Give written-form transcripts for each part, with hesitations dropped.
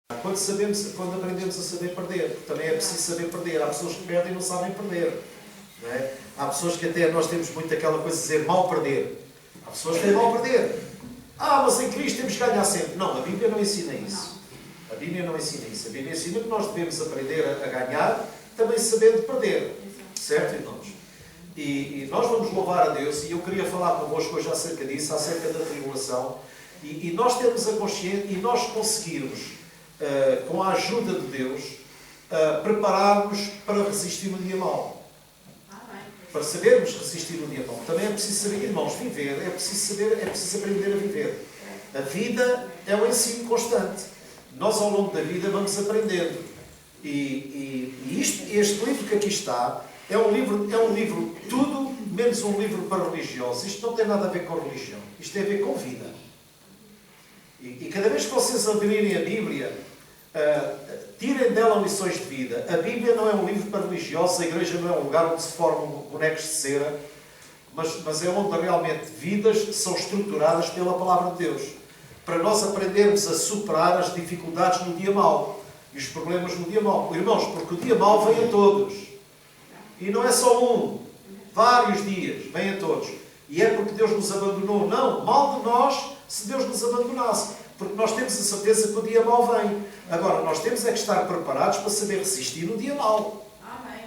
Quando aprendemos a saber perder, porque também é preciso saber perder. Há pessoas que perdem e não sabem perder. Não é? Há pessoas que até nós temos muito aquela coisa de dizer mal perder. Há pessoas que têm mal perder. Mas em Cristo temos que ganhar sempre. Não, a Bíblia não ensina isso. A Bíblia não ensina isso. A Bíblia ensina que nós devemos aprender a ganhar, também sabendo perder. Certo, irmãos? E nós vamos louvar a Deus, e eu queria falar convosco hoje acerca disso, acerca da tribulação, e nós temos a consciência, e nós conseguirmos, com a ajuda de Deus, preparar-nos para resistir no dia mau. Para sabermos resistir no dia mau. Também é preciso saber, irmãos, viver, é preciso aprender a viver. A vida é um ensino constante. Nós, ao longo da vida, vamos aprendendo. Este livro que aqui está é um livro tudo menos um livro para religiosos. Isto não tem nada a ver com religião. Isto tem a ver com vida. E cada vez que vocês abrirem a Bíblia, tirem dela lições de vida. A Bíblia não é um livro para religiosos, a igreja não é um lugar onde se formam bonecos de cera, mas é onde realmente vidas são estruturadas pela palavra de Deus. Para nós aprendermos a superar as dificuldades no dia mau e os problemas no dia mau. Irmãos, porque o dia mau vem a todos. E não é só um. Vários dias vem a todos. E é porque Deus nos abandonou. Não, mal de nós se Deus nos abandonasse. Porque nós temos a certeza que o dia mau vem. Agora, nós temos é que estar preparados para saber resistir no dia mau. Amém.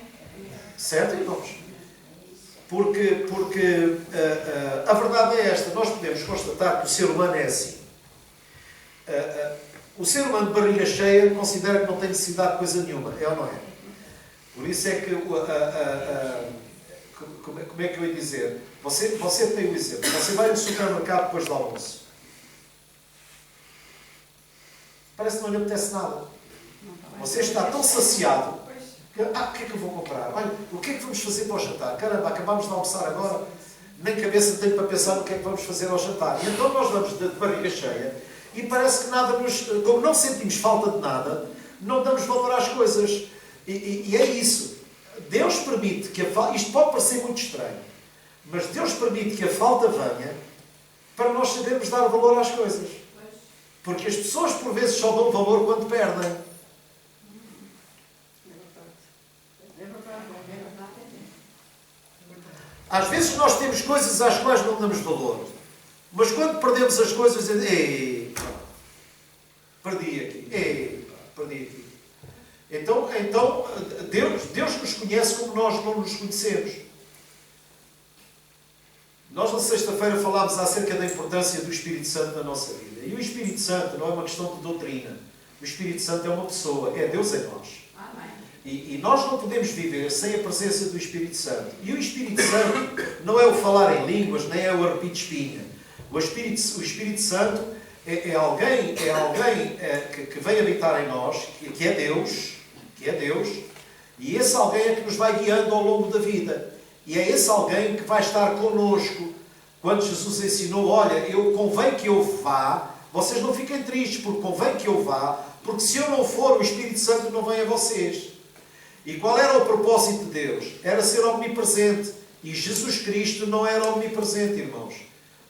Certo, irmãos? Porque a verdade é esta. Nós podemos constatar que o ser humano é assim. O ser humano de barriga cheia considera que não tem necessidade de coisa nenhuma. É ou não é? Por isso é que... como é que eu ia dizer? Você tem um exemplo. Você vai no supermercado depois do almoço. Parece que não lhe apetece nada. Você está tão saciado que, o que é que eu vou comprar? Olha, o que é que vamos fazer para o jantar? Caramba, acabámos de almoçar agora, nem cabeça tenho para pensar no que é que vamos fazer ao jantar. E então nós vamos de barriga cheia e parece que nada como não sentimos falta de nada, não damos valor às coisas. E é isso. Deus permite que isto pode parecer muito estranho, mas Deus permite que a falta venha para nós sabermos dar valor às coisas. Porque as pessoas, por vezes, só dão valor quando perdem. Às vezes nós temos coisas às quais não damos valor. Mas quando perdemos as coisas, dizemos, perdi aqui. Perdi aqui. Então Deus nos conhece como nós não nos conhecemos. Nós, na sexta-feira, falámos acerca da importância do Espírito Santo na nossa vida. E o Espírito Santo não é uma questão de doutrina. O Espírito Santo é uma pessoa. É Deus em nós. E nós não podemos viver sem a presença do Espírito Santo. E o Espírito Santo não é o falar em línguas, nem é o arrepio de espinha. O Espírito Santo é alguém que vem habitar em nós, que é Deus, e esse alguém é que nos vai guiando ao longo da vida. E é esse alguém que vai estar connosco. Quando Jesus ensinou, olha, convém que eu vá, vocês não fiquem tristes, porque convém que eu vá, porque se eu não for, o Espírito Santo não vem a vocês. E qual era o propósito de Deus? Era ser omnipresente. E Jesus Cristo não era omnipresente, irmãos.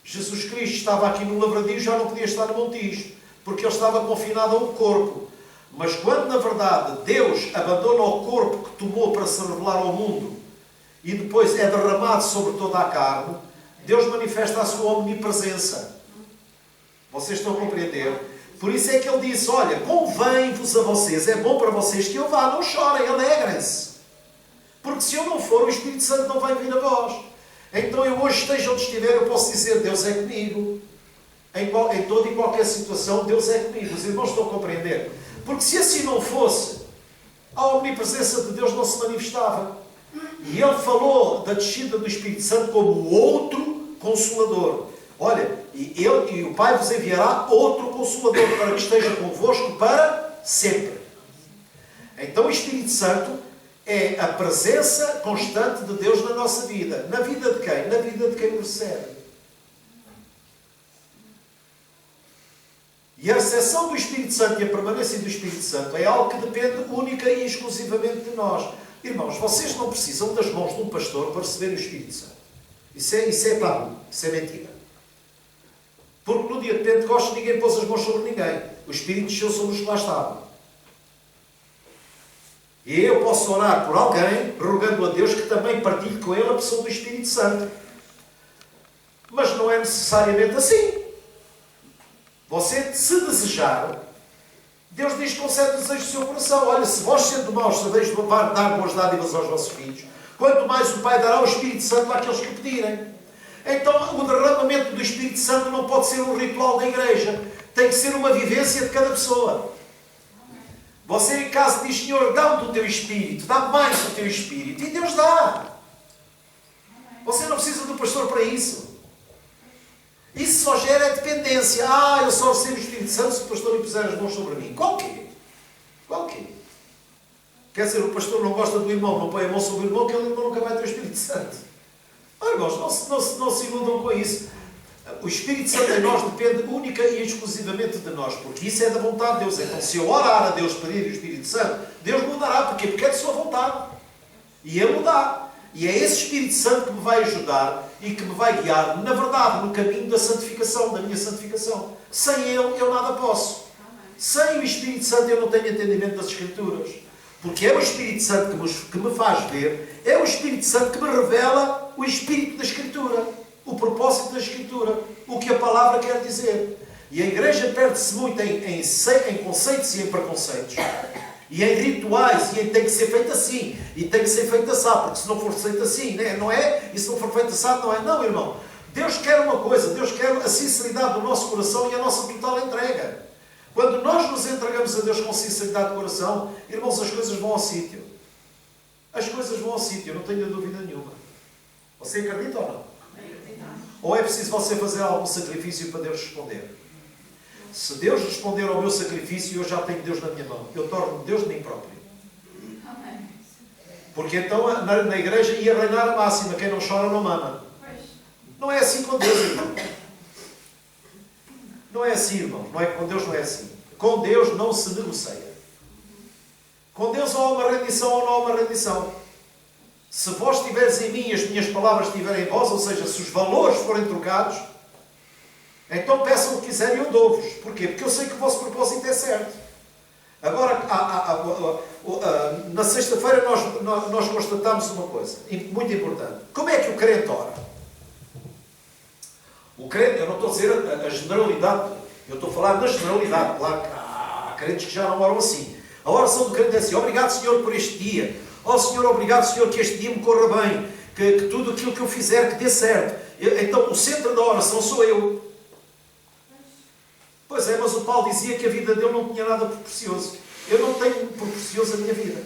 Jesus Cristo estava aqui no lavradio e já não podia estar no Montijo, porque ele estava confinado a um corpo. Mas quando, na verdade, Deus abandona o corpo que tomou para se revelar ao mundo, e depois é derramado sobre toda a carne, Deus manifesta a sua omnipresença. Vocês estão a compreender? Por isso é que ele disse, olha, convém-vos a vocês, é bom para vocês que eu vá, não chorem, alegrem-se. Porque se eu não for, o Espírito Santo não vai vir a vós. Então eu hoje, esteja onde estiver, eu posso dizer, Deus é comigo. Em toda e qualquer situação, Deus é comigo. Os irmãos estão a compreender? Porque se assim não fosse, a omnipresença de Deus não se manifestava. E ele falou da descida do Espírito Santo como outro Consolador. Olha, e o Pai vos enviará outro Consolador para que esteja convosco para sempre. Então o Espírito Santo é a presença constante de Deus na nossa vida. Na vida de quem? Na vida de quem o recebe. E a recepção do Espírito Santo e a permanência do Espírito Santo é algo que depende única e exclusivamente de nós. Irmãos, vocês não precisam das mãos de um pastor para receber o Espírito Santo. Isso é tabu, isso é mentira. Porque no dia de Pentecostes ninguém pôs as mãos sobre ninguém. O Espírito desceu sobre os que lá estavam. E eu posso orar por alguém, rogando a Deus que também partilhe com ele a pessoa do Espírito Santo. Mas não é necessariamente assim. Você, se desejar, Deus diz que concede o desejo do seu coração. Olha, se vós sendo maus sabeis dar boas dádivas aos vossos filhos, quanto mais o Pai dará o Espírito Santo àqueles que o pedirem. Então, o derramamento do Espírito Santo não pode ser um ritual da igreja. Tem que ser uma vivência de cada pessoa. Você em casa diz, Senhor, dá-me do teu Espírito, dá-me mais do teu Espírito. E Deus dá. Você não precisa do pastor para isso. Isso só gera dependência. Eu só recebo o Espírito Santo se o pastor lhe puser as mãos sobre mim. Qual quê? Qual quê? Quer dizer, o pastor não gosta do irmão, não põe a mão sobre o irmão, que ele nunca vai ter o Espírito Santo. Irmãos, não se iludam com isso. O Espírito Santo em nós depende única e exclusivamente de nós, porque isso é da vontade de Deus. Então, se eu orar a Deus pedir o Espírito Santo, Deus me dará. Porquê? Porque é de sua vontade. E Ele me dá. E é esse Espírito Santo que me vai ajudar e que me vai guiar, na verdade, no caminho da santificação, da minha santificação. Sem Ele, eu nada posso. Sem o Espírito Santo, eu não tenho entendimento das Escrituras. Porque é o Espírito Santo que me faz ver, é o Espírito Santo que me revela o Espírito da Escritura, o propósito da Escritura, o que a palavra quer dizer. E a igreja perde-se muito em conceitos e em preconceitos. E em rituais, e em tem que ser feito assim, e tem que ser feito assado, porque se não for feito assim, não é? E se não for feito assado, não é? Não, irmão. Deus quer uma coisa, Deus quer a sinceridade do nosso coração e a nossa total entrega. Quando nós nos entregamos a Deus com sinceridade de coração, irmãos, as coisas vão ao sítio. As coisas vão ao sítio, não tenho dúvida nenhuma. Você acredita ou não? Ou é preciso você fazer algum sacrifício para Deus responder? Se Deus responder ao meu sacrifício, eu já tenho Deus na minha mão. Eu torno-me Deus de mim próprio. Porque então na igreja ia reinar a máxima: quem não chora não mama. Não é assim com Deus, irmão. Não é assim, irmão. Com Deus não é assim. Com Deus não se negocia. Com Deus ou há uma rendição ou não há uma rendição. Se vós estiveres em mim e as minhas palavras estiverem em vós, ou seja, se os valores forem trocados, então peçam o que quiserem e eu dou-vos. Porquê? Porque eu sei que o vosso propósito é certo. Agora, na sexta-feira nós constatamos uma coisa muito importante. Como é que o crente ora? O crente, eu não estou a dizer a generalidade, eu estou a falar na generalidade. Claro que há crentes que já não oram assim. A oração do crente é assim: obrigado, Senhor, por este dia. Ó Senhor, obrigado, Senhor, que este dia me corra bem, que tudo aquilo que eu fizer que dê certo. Então o centro da oração sou eu. Pois é, mas o Paulo dizia que a vida dele não tinha nada por precioso. Eu não tenho por precioso a minha vida.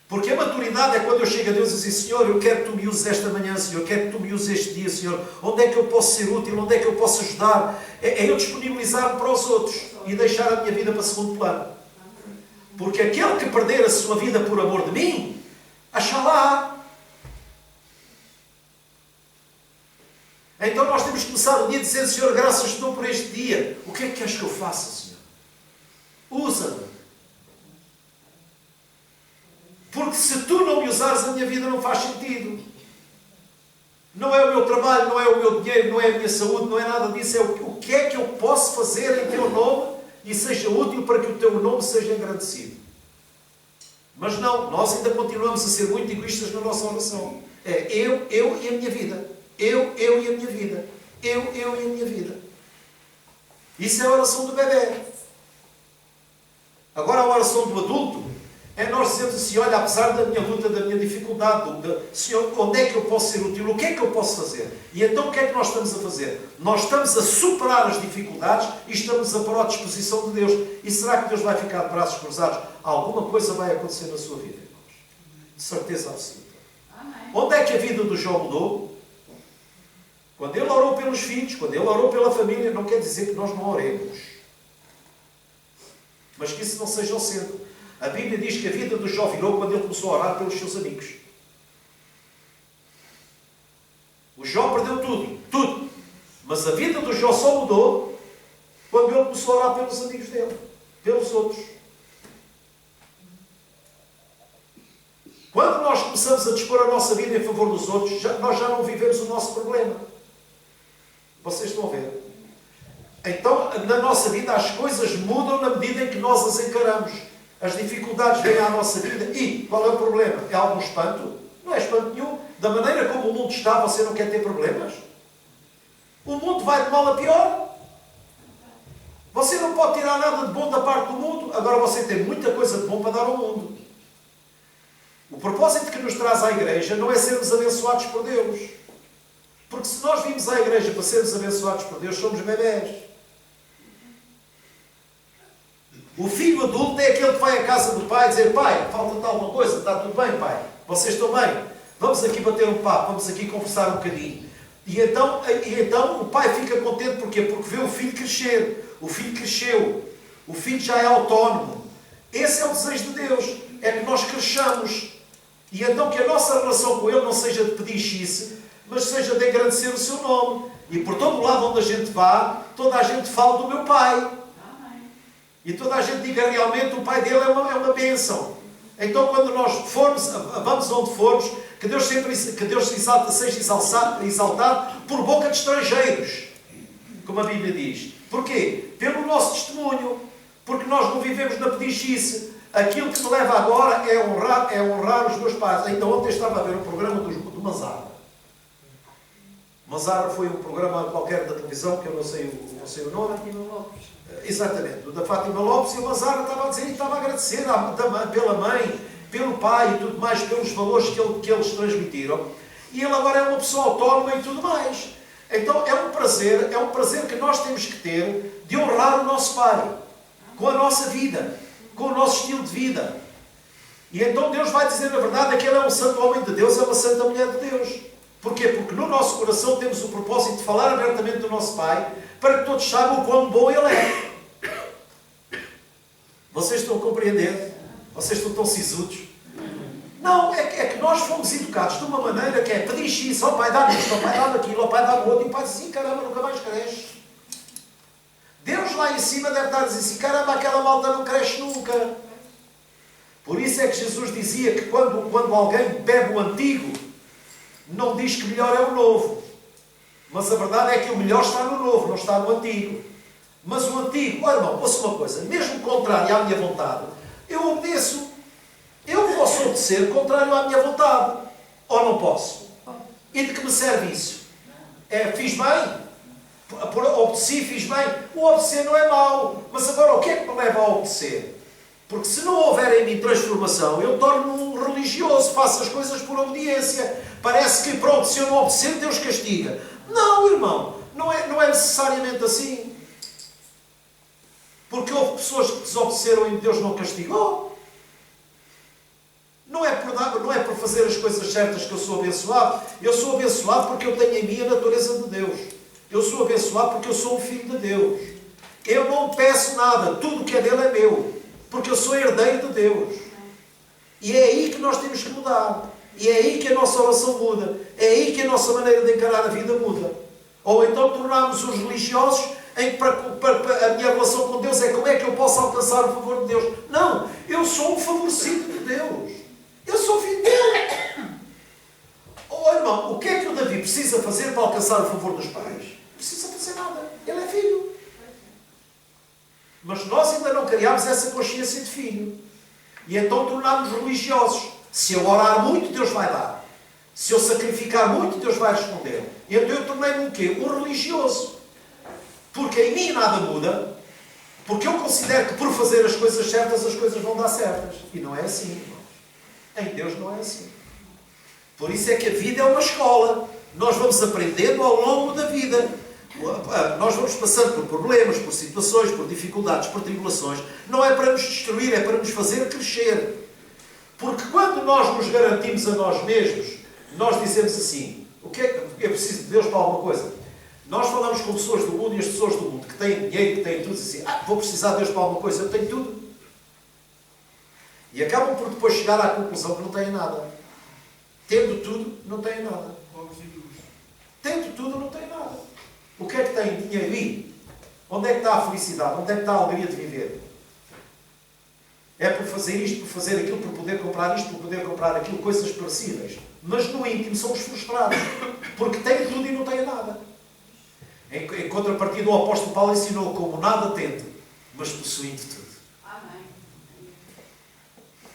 Porque a maturidade é quando eu chego a Deus e digo: Senhor, eu quero que Tu me uses esta manhã, Senhor, eu quero que Tu me uses este dia, Senhor. Onde é que eu posso ser útil? Onde é que eu posso ajudar? É eu disponibilizar-me para os outros e deixar a minha vida para segundo plano. Porque aquele que perder a sua vida por amor de mim, achará. Então nós temos que começar o dia dizendo: Senhor, graças te dou por este dia. O que é que queres que eu faça, Senhor? Usa-me. Porque se Tu não me usares, a minha vida não faz sentido. Não é o meu trabalho, não é o meu dinheiro, não é a minha saúde, não é nada disso. É o que é que eu posso fazer em Teu nome e seja útil para que o Teu nome seja engrandecido. Mas não, nós ainda continuamos a ser muito egoístas na nossa oração. É eu e a minha vida. Eu e a minha vida. Eu e a minha vida. Isso é a oração do bebê. Agora a oração do adulto é nós dizermos assim: olha, apesar da minha luta, da minha dificuldade, Senhor, onde é que eu posso ser útil? O que é que eu posso fazer? E então o que é que nós estamos a fazer? Nós estamos a superar as dificuldades e estamos a pôr à disposição de Deus. E será que Deus vai ficar de braços cruzados? Alguma coisa vai acontecer na sua vida, irmãos. De certeza absoluta. Amém. Onde é que a vida do Jó mudou? Quando ele orou pelos filhos, quando ele orou pela família. Não quer dizer que nós não oremos, mas que isso não seja o centro. A Bíblia diz que a vida do Jó virou quando ele começou a orar pelos seus amigos. O Jó perdeu tudo, tudo. Mas a vida do Jó só mudou quando ele começou a orar pelos amigos dele, pelos outros. Quando nós começamos a dispor a nossa vida em favor dos outros, nós já não vivemos o nosso problema. Vocês estão a ver? Então, na nossa vida, as coisas mudam na medida em que nós as encaramos. As dificuldades vêm à nossa vida. E qual é o problema? É algum espanto? Não é espanto nenhum. Da maneira como o mundo está, você não quer ter problemas? O mundo vai de mal a pior. Você não pode tirar nada de bom da parte do mundo. Agora você tem muita coisa de bom para dar ao mundo. O propósito que nos traz à igreja não é sermos abençoados por Deus. Porque se nós vimos à igreja para sermos abençoados por Deus, somos bebés. O filho adulto é aquele que vai à casa do pai e dizer: pai, falta-te alguma coisa? Está tudo bem, pai? Vocês estão bem? Vamos aqui bater um papo, vamos aqui conversar um bocadinho. E então o pai fica contente. Porquê? Porque vê o filho crescer. O filho cresceu. O filho já é autónomo. Esse é o desejo de Deus. É que nós cresçamos. E então que a nossa relação com Ele não seja de pedichice, mas seja de engrandecer o seu nome. E por todo o lado onde a gente vá, toda a gente fala do meu pai. E toda a gente diga realmente o pai dele é uma bênção. Então quando nós formos, vamos onde formos, que Deus seja exaltado por boca de estrangeiros. Como a Bíblia diz. Porquê? Pelo nosso testemunho. Porque nós não vivemos na pedichice. Aquilo que me leva agora é honrar os meus pais. Ainda ontem estava a ver um programa do Manzarra. Manzarra foi um programa qualquer da televisão, que eu não sei o nome. Fátima Lopes. Exatamente, da Fátima Lopes, e o Manzarra estava a dizer e estava a agradecer pela mãe, pelo pai e tudo mais, pelos valores que eles transmitiram. E ele agora é uma pessoa autónoma e tudo mais. Então é um prazer que nós temos que ter de honrar o nosso pai, com a nossa vida, com o nosso estilo de vida. E então Deus vai dizer na verdade que ele é um santo homem de Deus, é uma santa mulher de Deus. Porquê? Porque no nosso coração temos o propósito de falar abertamente do nosso pai, para que todos saibam o quão bom ele é. Vocês estão a compreender? Vocês estão tão sisudos? Não, é que nós fomos educados de uma maneira que é pedir isso, ó pai, dá-me isto, ó pai, dá-me aquilo, ó pai, dá-me outro, e o pai diz assim: caramba, nunca mais cresce. Deus lá em cima deve estar a dizer assim: caramba, aquela malta não cresce nunca. Por isso é que Jesus dizia que quando alguém bebe o antigo, não diz que melhor é o novo. Mas a verdade é que o melhor está no novo, não está no antigo. Mas o antigo, olha irmão, ouça uma coisa, mesmo contrário à minha vontade, eu obedeço. Eu posso obedecer contrário à minha vontade. Ou não posso? E de que me serve isso? Fiz bem? Obedeci, fiz bem? O obedecer não é mau. Mas agora o que é que me leva a obedecer? Porque se não houver em mim transformação, eu torno-me um religioso, faço as coisas por obediência. Parece que, pronto, se eu não obedecer, Deus castiga. Não, irmão, não é necessariamente assim. Porque houve pessoas que desobedeceram e Deus não castigou. Não é por fazer as coisas certas que eu sou abençoado. Eu sou abençoado porque eu tenho em mim a natureza de Deus. Eu sou abençoado porque eu sou um filho de Deus. Eu não peço nada, tudo o que é dele é meu. Porque eu sou herdeiro de Deus. E é aí que nós temos que mudar. E é aí que a nossa oração muda. É aí que a nossa maneira de encarar a vida muda. Ou então tornarmos os religiosos em que a minha relação com Deus é como é que eu posso alcançar o favor de Deus. Não, eu sou um favorecido de Deus. Eu sou filho de Deus. Oh irmão, o que é que o Davi precisa fazer para alcançar o favor dos pais? Não precisa fazer nada. Ele é filho. Mas nós ainda não criámos essa consciência de filho. E então tornámos-nos religiosos. Se eu orar muito, Deus vai dar. Se eu sacrificar muito, Deus vai responder. E então eu tornei-me um quê? Um religioso. Porque em mim nada muda. Porque eu considero que por fazer as coisas certas, as coisas vão dar certas. E não é assim, irmãos. Em Deus não é assim. Por isso é que a vida é uma escola. Nós vamos aprendendo ao longo da vida. Nós vamos passando por problemas, por situações, por dificuldades, por tribulações. Não é para nos destruir, é para nos fazer crescer. Porque quando nós nos garantimos a nós mesmos, nós dizemos assim: o que é que eu preciso de Deus para alguma coisa? Nós falamos com pessoas do mundo, e as pessoas do mundo que têm dinheiro, que têm tudo, dizem assim: vou precisar de Deus para alguma coisa, eu tenho tudo. E acabam por depois chegar à conclusão que não têm nada. Tendo tudo, não têm nada. Tendo tudo, não têm nada. O que é que tem dinheiro? E onde é que está a felicidade? Onde é que está a alegria de viver? É por fazer isto, por fazer aquilo, por poder comprar isto, por poder comprar aquilo, coisas perecíveis. Mas no íntimo somos frustrados. Porque têm tudo e não têm nada. Em contrapartida, o apóstolo Paulo ensinou como nada tendo, mas possuindo tudo. Amém.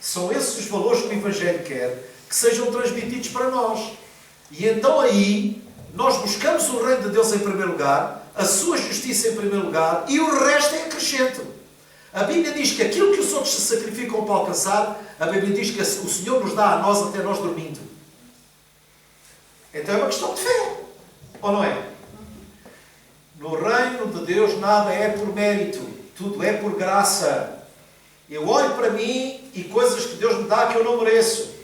São esses os valores que o Evangelho quer que sejam transmitidos para nós. E então aí, nós buscamos o reino de Deus em primeiro lugar, a sua justiça em primeiro lugar, e o resto é acrescento. A Bíblia diz que aquilo que os outros se sacrificam para alcançar, a Bíblia diz que o Senhor nos dá a nós até nós dormindo. Então é uma questão de fé. Ou não é? No reino de Deus nada é por mérito. Tudo é por graça. Eu olho para mim e coisas que Deus me dá que eu não mereço.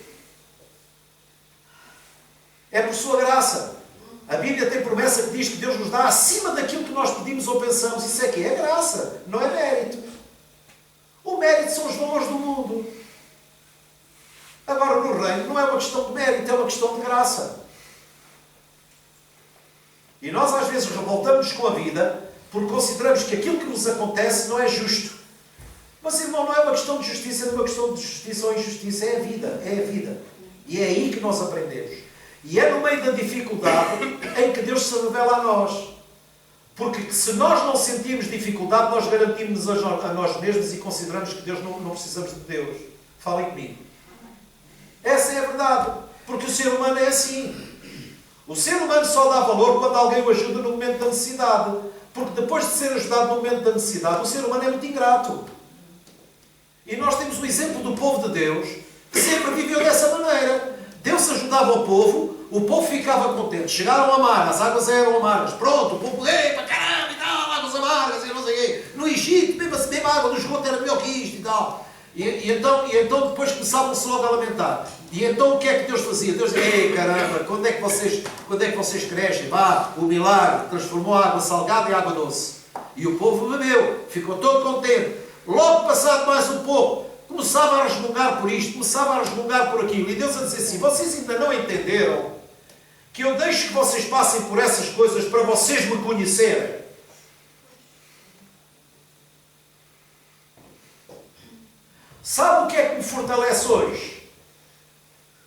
É por sua graça. A Bíblia tem promessa que diz que Deus nos dá acima daquilo que nós pedimos ou pensamos. Isso é que é graça, não é mérito. O mérito são os valores do mundo. Agora, no reino, não é uma questão de mérito, é uma questão de graça. E nós, às vezes, revoltamos-nos com a vida porque consideramos que aquilo que nos acontece não é justo. Mas, irmão, não é uma questão de justiça, não é uma questão de justiça ou injustiça. É a vida, é a vida. E é aí que nós aprendemos. E é no meio da dificuldade em que Deus se revela a nós. Porque se nós não sentimos dificuldade, nós garantimos a nós mesmos e consideramos que Deus não precisamos de Deus. Falem comigo. Essa é a verdade. Porque o ser humano é assim. O ser humano só dá valor quando alguém o ajuda no momento da necessidade. Porque depois de ser ajudado no momento da necessidade, o ser humano é muito ingrato. E nós temos o exemplo do povo de Deus, que sempre viveu dessa maneira. Deus ajudava o povo ficava contente. Chegaram a mar, as águas eram amargas. Pronto, o povo, ei, para caramba e tal, águas amargas e não sei o quê. No Egito, mesmo a água do esgoto era melhor que isto e tal. E então depois começavam-se logo a lamentar. E então o que é que Deus fazia? Deus dizia, ei caramba, quando é que vocês crescem? Vá, o milagre transformou a água salgada em água doce. E o povo bebeu, ficou todo contente. Logo passado mais um pouco, começava a resmungar por isto, começava a resmungar por aquilo. E Deus a dizer assim, vocês ainda não entenderam que eu deixo que vocês passem por essas coisas para vocês me conhecerem? Sabe o que é que me fortalece hoje?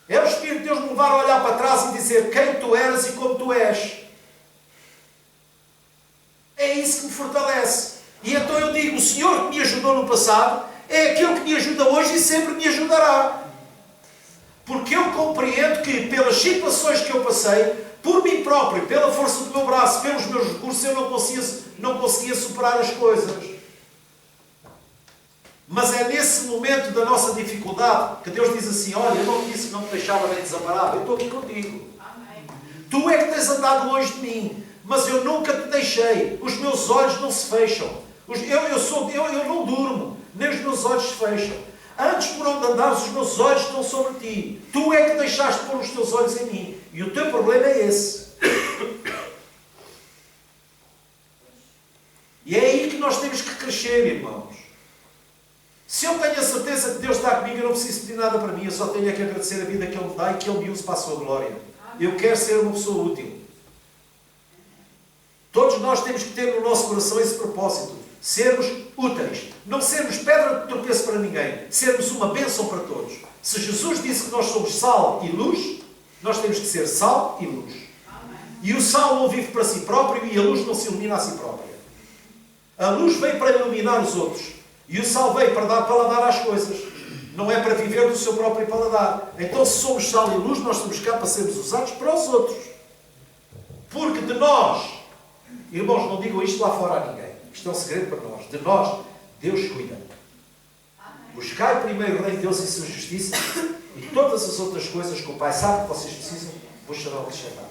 É o Espírito de Deus me levar a olhar para trás e dizer quem tu eras e como tu és. É isso que me fortalece. E então eu digo, o Senhor que me ajudou no passado é aquele que me ajuda hoje e sempre me ajudará. Porque eu compreendo que pelas situações que eu passei, por mim próprio, pela força do meu braço, pelos meus recursos, eu não conseguia superar as coisas. Mas é nesse momento da nossa dificuldade que Deus diz assim, olha, eu não te disse que não te deixava nem desamparado, eu estou aqui contigo. Amém. Tu é que tens andado longe de mim, mas eu nunca te deixei. Os meus olhos não se fecham. Eu não durmo, nem os meus olhos se fecham. Antes por onde andares, os meus olhos estão sobre ti. Tu é que deixaste pôr os teus olhos em mim. E o teu problema é esse. E é aí que nós temos que crescer, irmãos. Se eu tenho a certeza que Deus está comigo, eu não preciso pedir nada para mim. Eu só tenho que agradecer a vida que Ele me dá e que Ele me use para a sua glória. Eu quero ser uma pessoa útil. Todos nós temos que ter no nosso coração esse propósito. Sermos úteis. Não sermos pedra de tropeço para ninguém. Sermos uma bênção para todos. Se Jesus disse que nós somos sal e luz, nós temos que ser sal e luz. E o sal não vive para si próprio e a luz não se ilumina a si própria. A luz veio para iluminar os outros. E o sal veio para dar paladar às coisas. Não é para viver do seu próprio paladar. Então, se somos sal e luz, nós estamos cá para sermos usados para os outros. Porque de nós, irmãos, não digam isto lá fora a ninguém. Isto é um segredo para nós. De nós, Deus cuida. Buscai primeiro o reino de Deus e a sua justiça, e todas as outras coisas que o Pai sabe que vocês precisam, vos serão acrescentadas.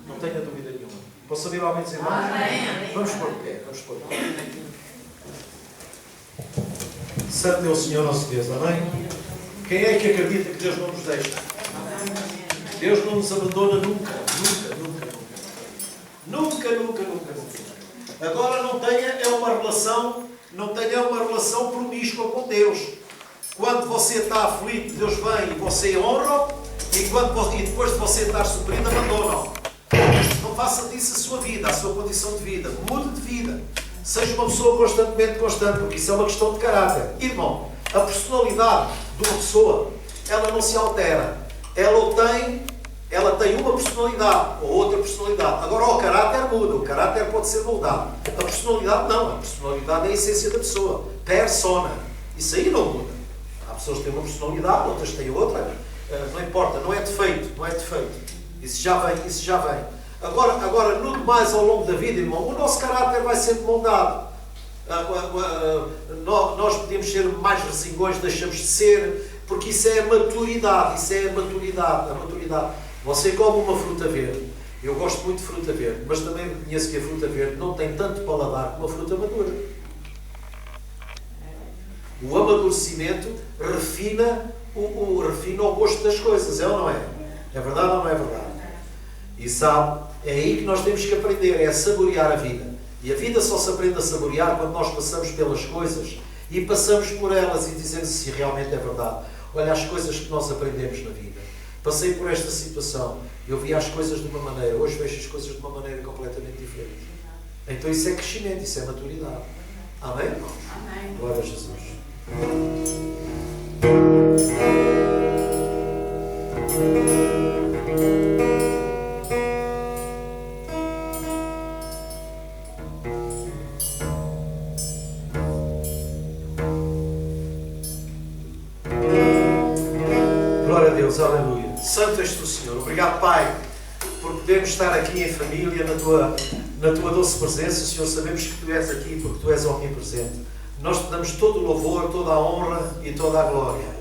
Não tenha dúvida nenhuma. Posso ouvir ao menos, irmãos? Vamos pôr de pé. Vamos pôr de pé. Santo é o Senhor nosso Deus, amém? Quem é que acredita que Deus não nos deixa? Deus não nos abandona nunca, nunca, nunca, nunca. Nunca, nunca, nunca, nunca. Agora não tenha uma relação promíscua com Deus. Quando você está aflito, Deus vem e você honra, e depois de você estar suprido, abandona. Não faça disso a sua vida, a sua condição de vida. Mude de vida. Seja uma pessoa constantemente constante, porque isso é uma questão de caráter. Irmão, a personalidade de uma pessoa, ela não se altera. Ela tem uma personalidade ou outra personalidade. Agora o caráter muda, o caráter pode ser moldado. A personalidade não, a personalidade é a essência da pessoa. Persona. Isso aí não muda. Há pessoas que têm uma personalidade, outras têm outra. Não importa, não é defeito, não é defeito. Isso já vem, isso já vem. Agora, no demais ao longo da vida, irmão, o nosso caráter vai sendo moldado. Nós podemos ser mais resingões, deixamos de ser, porque isso é a maturidade, a maturidade. Você come uma fruta verde. Eu gosto muito de fruta verde, mas também reconheço que a fruta verde não tem tanto paladar como a fruta madura. O amadurecimento refina o gosto das coisas, é ou não é? É verdade ou não é verdade? E sabe, é aí que nós temos que aprender, é a saborear a vida. E a vida só se aprende a saborear quando nós passamos pelas coisas e passamos por elas e dizemos se realmente é verdade. Olha as coisas que nós aprendemos na vida. Passei por esta situação, eu vi as coisas de uma maneira, hoje vejo as coisas de uma maneira completamente diferente. Então isso é crescimento, isso é maturidade. Amém, irmãos? Amém. Glória a Jesus. Glória a Deus, aleluia. Santo és tu, Senhor. Obrigado, Pai, por podermos estar aqui em família, na tua doce presença. Senhor, sabemos que Tu és aqui porque Tu és omnipresente. Nós te damos todo o louvor, toda a honra e toda a glória.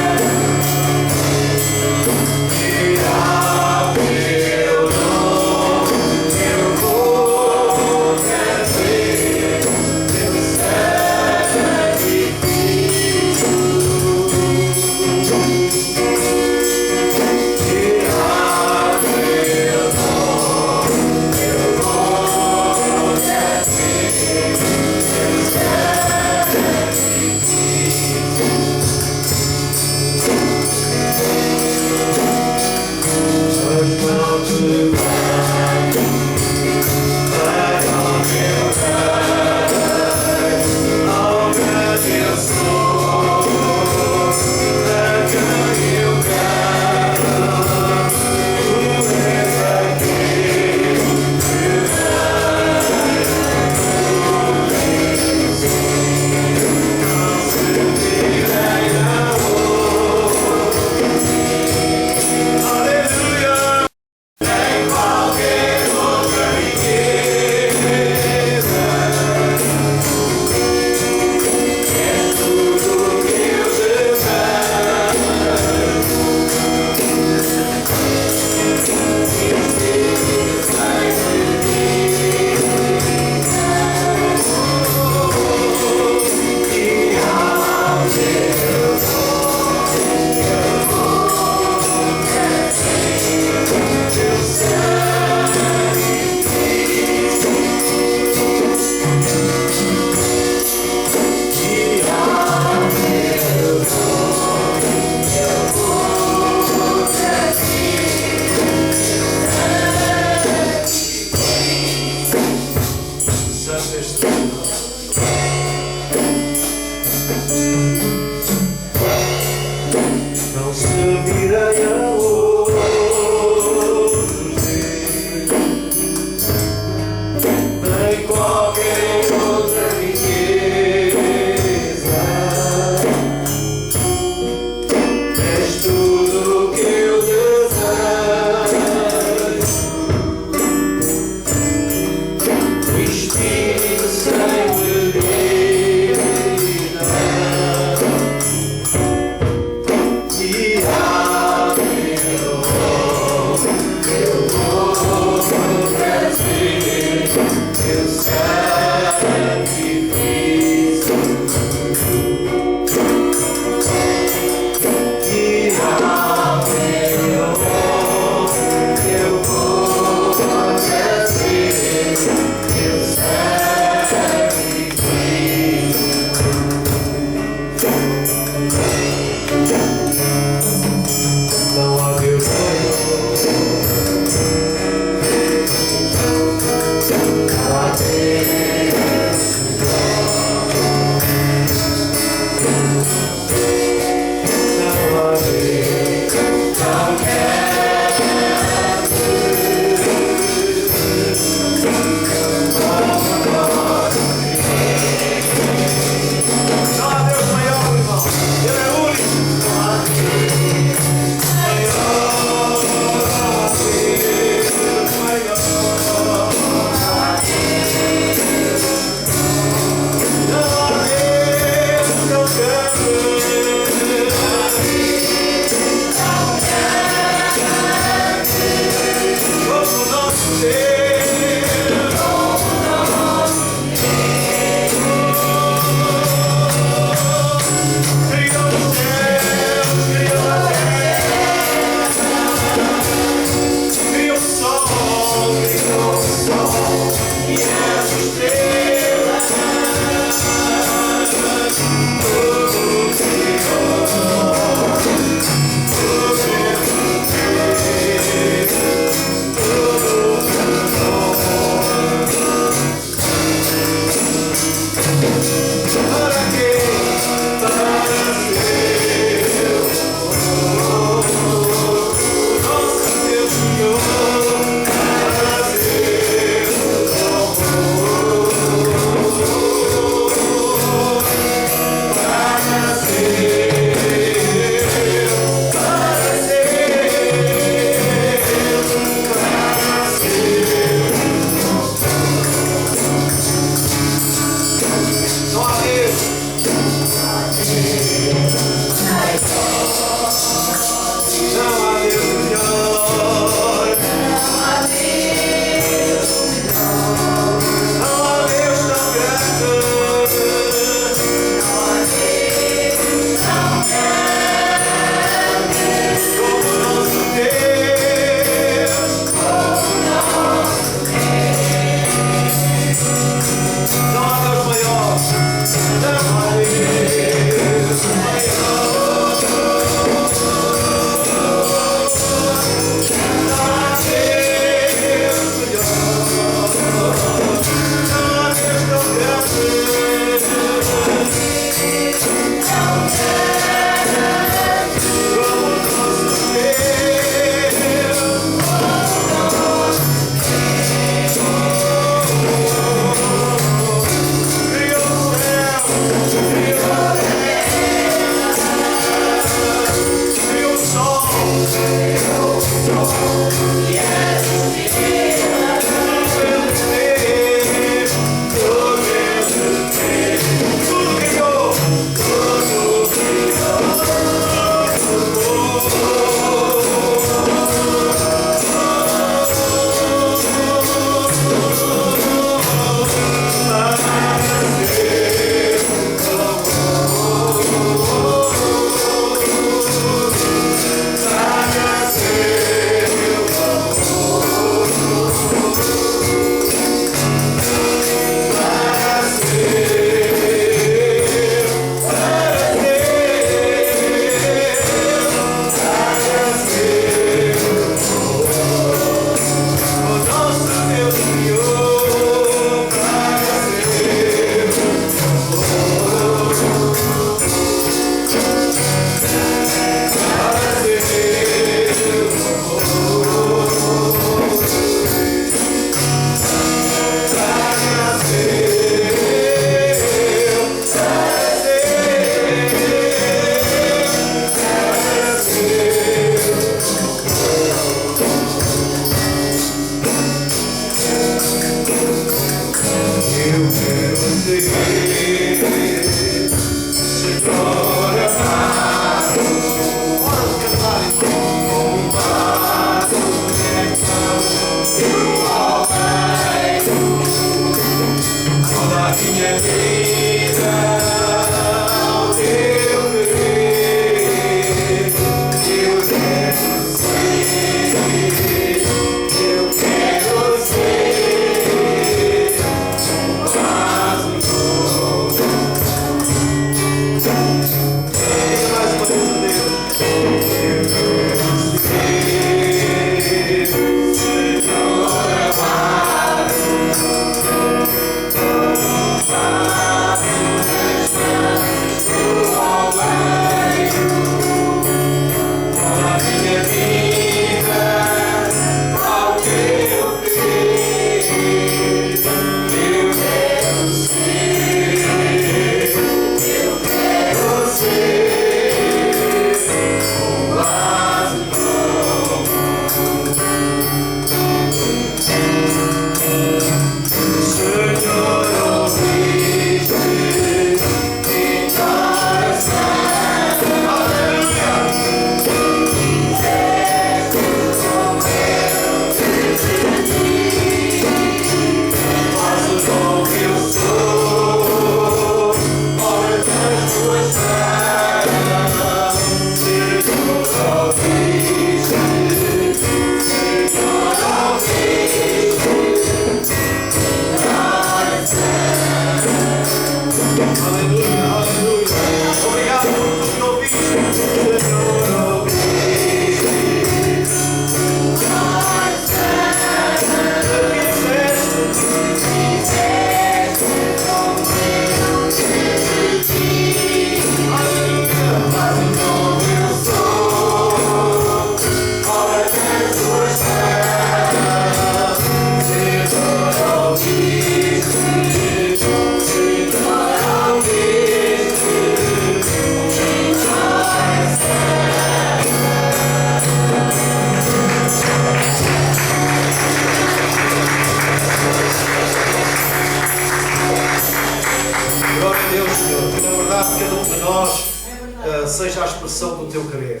seja a expressão do teu querer.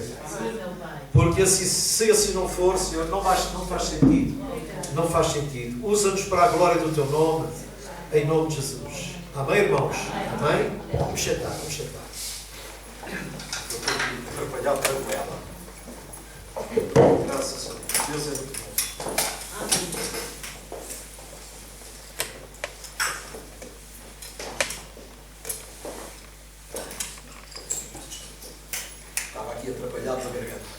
Porque se assim não for, Senhor, não faz sentido. Não faz sentido. Usa-nos para a glória do teu nome, em nome de Jesus. Amém, irmãos? Amém? Vamos sentar, vamos sentar. Eu estou atrapalhado para ela. Graças a Deus. Deus é muito bom. Estava aqui atrapalhado na garganta.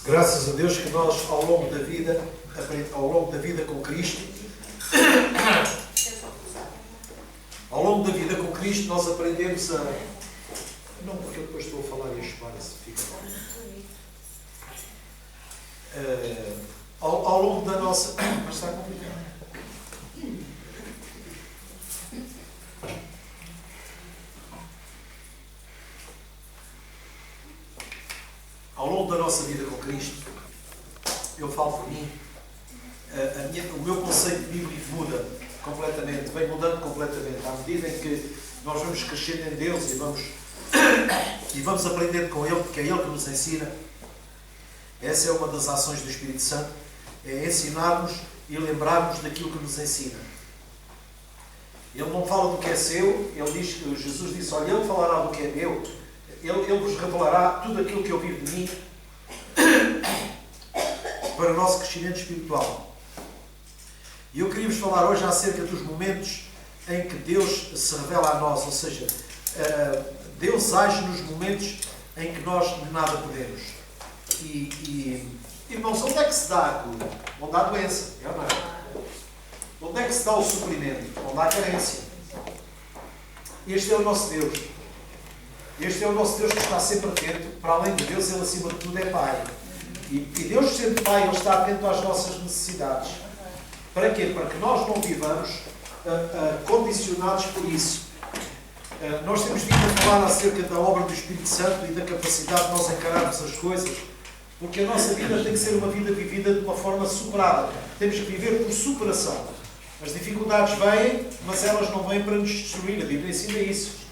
Graças a Deus que nós, ao longo da vida com Cristo, ao longo da vida com Cristo, nós aprendemos a... Não, porque eu depois estou a falar e a chupar-se, fica ao longo da nossa... Mas está complicado. Ao longo da nossa vida com Cristo, eu falo por mim, o meu conceito bíblico muda completamente, vem mudando completamente, à medida em que nós vamos crescendo em Deus e vamos aprendendo com Ele, porque é Ele que nos ensina. Essa é uma das ações do Espírito Santo, é ensinar-nos e lembrar-nos daquilo que nos ensina. Ele não fala do que é seu, Jesus disse, olha, Ele falará do que é meu, Ele vos revelará tudo aquilo que eu vivo de mim para o nosso crescimento espiritual. E eu queria vos falar hoje acerca dos momentos em que Deus se revela a nós, ou seja, Deus age nos momentos em que nós de nada podemos. Irmãos, onde é que se dá a cura? Onde há doença, não é? Onde é que se dá o suprimento? Onde há carência. Este é o nosso Deus. Este é o nosso Deus que está sempre atento. Para além de Deus, Ele acima de tudo é Pai. E Deus, sendo Pai, Ele está atento às nossas necessidades. Para quê? Para que nós não vivamos condicionados por isso. Nós temos vindo a falar acerca da obra do Espírito Santo e da capacidade de nós encararmos as coisas, porque a nossa vida tem que ser uma vida vivida de uma forma superada. Temos que viver por superação. As dificuldades vêm, mas elas não vêm para nos destruir. A Bíblia ensina isso.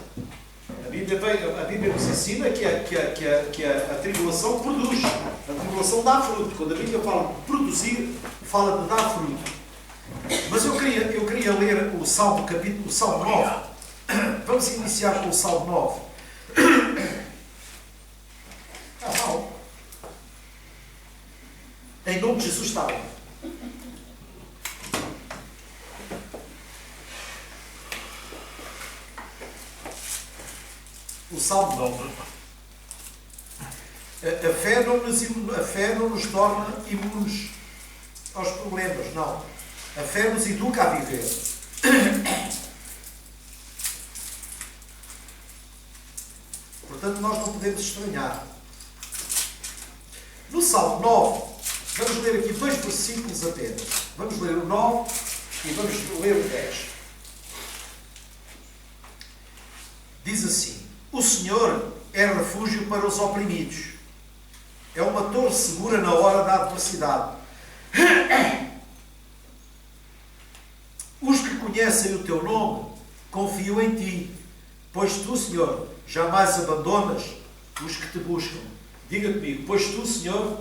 A Bíblia nos ensina que a tribulação produz. A tribulação dá fruto. Quando a Bíblia fala de produzir, fala de dar fruto. Mas eu queria ler o Salmo 9. Vamos iniciar com o Salmo 9. Não. Em nome de Jesus está bem. O Salmo 9. A fé não nos torna imunes aos problemas, não. A fé nos educa a viver. Portanto, nós não podemos estranhar. No Salmo 9, vamos ler aqui 2 versículos apenas. Vamos ler o 9 e vamos ler o 10. Diz assim: o Senhor é refúgio para os oprimidos. É uma torre segura na hora da adversidade. Os que conhecem o teu nome confiam em ti, pois tu, Senhor, jamais abandonas os que te buscam. Diga comigo, pois tu, Senhor,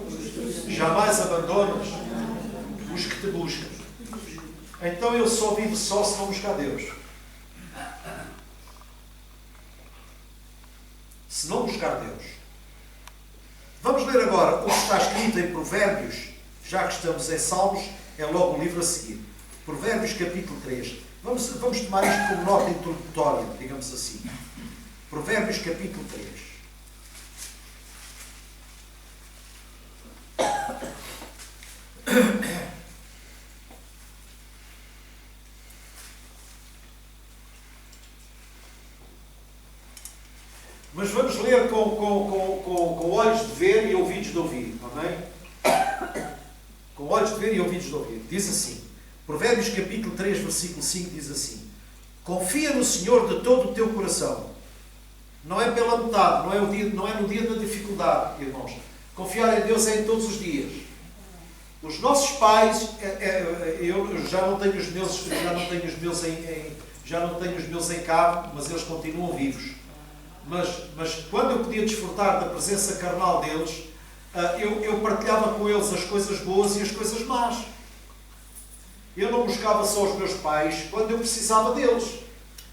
jamais abandonas os que te buscam. Então eu só vivo só se não buscar Deus. Se não buscar Deus. Vamos ler agora o que está escrito em Provérbios, já que estamos em Salmos, é logo o livro a seguir. Provérbios capítulo 3. Vamos tomar isto como nota introdutória, digamos assim. Provérbios capítulo 3. Mas vamos ler com olhos de ver e ouvidos de ouvir. Amém? Com olhos de ver e ouvidos de ouvir. Diz assim. Provérbios capítulo 3, versículo 5 diz assim: confia no Senhor de todo o teu coração. Não é pela metade, não é no dia da dificuldade, irmãos. Confiar em Deus é em todos os dias. Os nossos pais, eu já não tenho os meus em cabo, mas eles continuam vivos. Mas quando eu podia desfrutar da presença carnal deles, eu partilhava com eles as coisas boas e as coisas más. Eu não buscava só os meus pais quando eu precisava deles.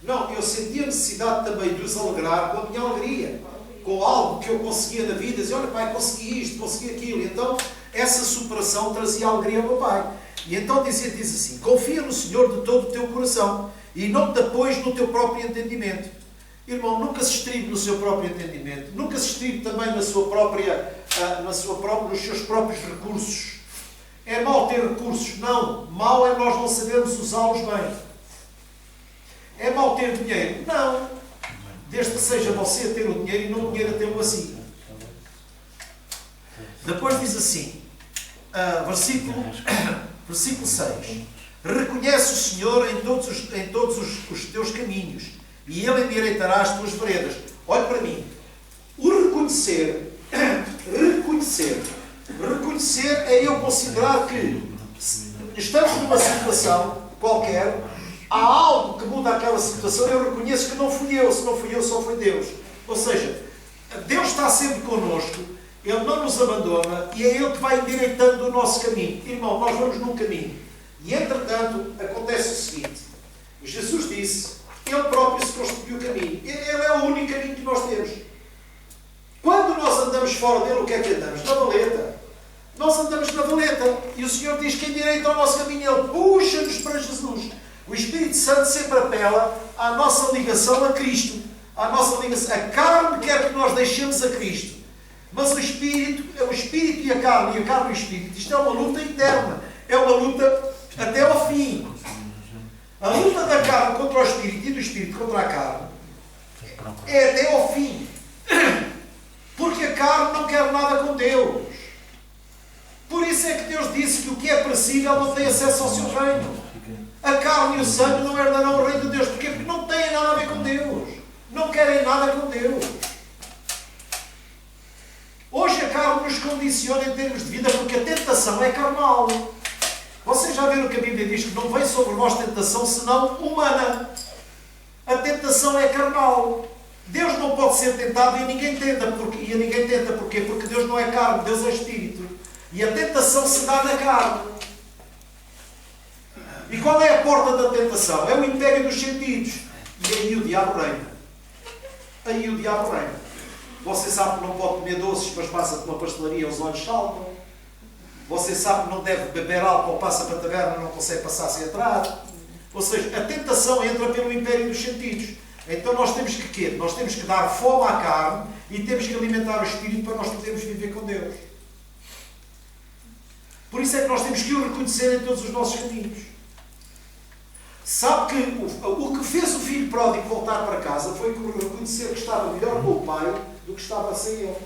Não, eu sentia a necessidade também de os alegrar com a minha alegria, com algo que eu conseguia na vida. Dizia, olha pai, consegui isto, consegui aquilo. E então, essa superação trazia alegria ao meu pai. E então diz assim, confia no Senhor de todo o teu coração e não te apoies no teu próprio entendimento. Irmão, nunca se estribe no seu próprio entendimento, nunca se estribe também nos seus próprios recursos. É mau ter recursos? Não. Mau é nós não sabermos usá-los bem. É mau ter dinheiro? Não. Desde que seja você a ter o dinheiro e não o dinheiro a tê-lo assim. Depois diz assim, versículo 6. Reconhece o Senhor em todos os teus caminhos e Ele endireitará as tuas veredas. Olhe para mim. O reconhecer é eu considerar que estamos numa situação qualquer, há algo que muda aquela situação, eu reconheço que não fui eu, se não fui eu, só foi Deus. Ou seja, Deus está sempre connosco, Ele não nos abandona e é Ele que vai endireitando o nosso caminho. Irmão, nós vamos num caminho. E entretanto, acontece o seguinte, Jesus disse, Ele próprio se constituiu o caminho. Ele é o único caminho que nós temos. Quando nós andamos fora dele, o que é que andamos? Na valeta. Nós andamos na valeta. E o Senhor diz que endireita o nosso caminho. Ele puxa-nos para Jesus. O Espírito Santo sempre apela à nossa ligação a Cristo. À nossa ligação. A carne quer que nós deixemos a Cristo. Mas o Espírito e a carne e o Espírito, isto é uma luta eterna. É uma luta até ao fim. A luta da carne contra o Espírito e do Espírito contra a carne é até ao fim. Porque a carne não quer nada com Deus. Por isso é que Deus disse que o que é perecível não tem acesso ao seu reino. A carne e o sangue não herdarão o reino de Deus. Porquê? Porque não têm nada a ver com Deus. Não querem nada com Deus. Hoje a carne nos condiciona em termos de vida porque a tentação é carnal. Vocês já viram que a Bíblia diz que não vem sobre vós tentação senão humana. A tentação é carnal. Deus não pode ser tentado e ninguém tenta. Porquê? Porque Deus não é carne, Deus é Espírito. E a tentação se dá na carne. E qual é a porta da tentação? É o império dos sentidos. E aí o diabo reina. Você sabe que não pode comer doces, mas passa por uma pastelaria e os olhos saltam. Você sabe que não deve beber álcool, passa para a taberna e não consegue passar sem entrar. Ou seja, a tentação entra pelo império dos sentidos. Então nós temos que quê? Nós temos que dar fome à carne e temos que alimentar o Espírito para nós podermos viver com Deus. Por isso é que nós temos que o reconhecer em todos os nossos caminhos. Sabe que o que fez o filho pródigo voltar para casa foi reconhecer que estava melhor com o pai do que estava sem ele.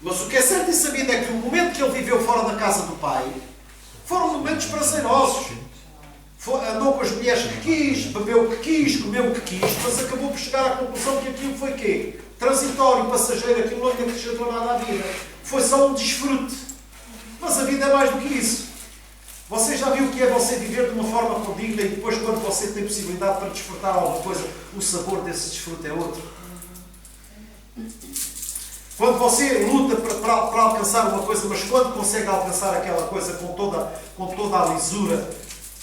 Mas o que é certo e sabido é que o momento que ele viveu fora da casa do pai foram momentos prazerosos. Andou com as mulheres que quis, bebeu o que quis, comeu o que quis, mas acabou por chegar à conclusão que aquilo foi quê? Transitório, passageiro, aquilo não lhe acrescentou nada à vida. Foi só um desfrute. Mas a vida é mais do que isso. Você já viu o que é você viver de uma forma condigna e depois, quando você tem possibilidade para desfrutar alguma coisa, o sabor desse desfrute é outro? Quando você luta para alcançar uma coisa, mas quando consegue alcançar aquela coisa com toda a lisura,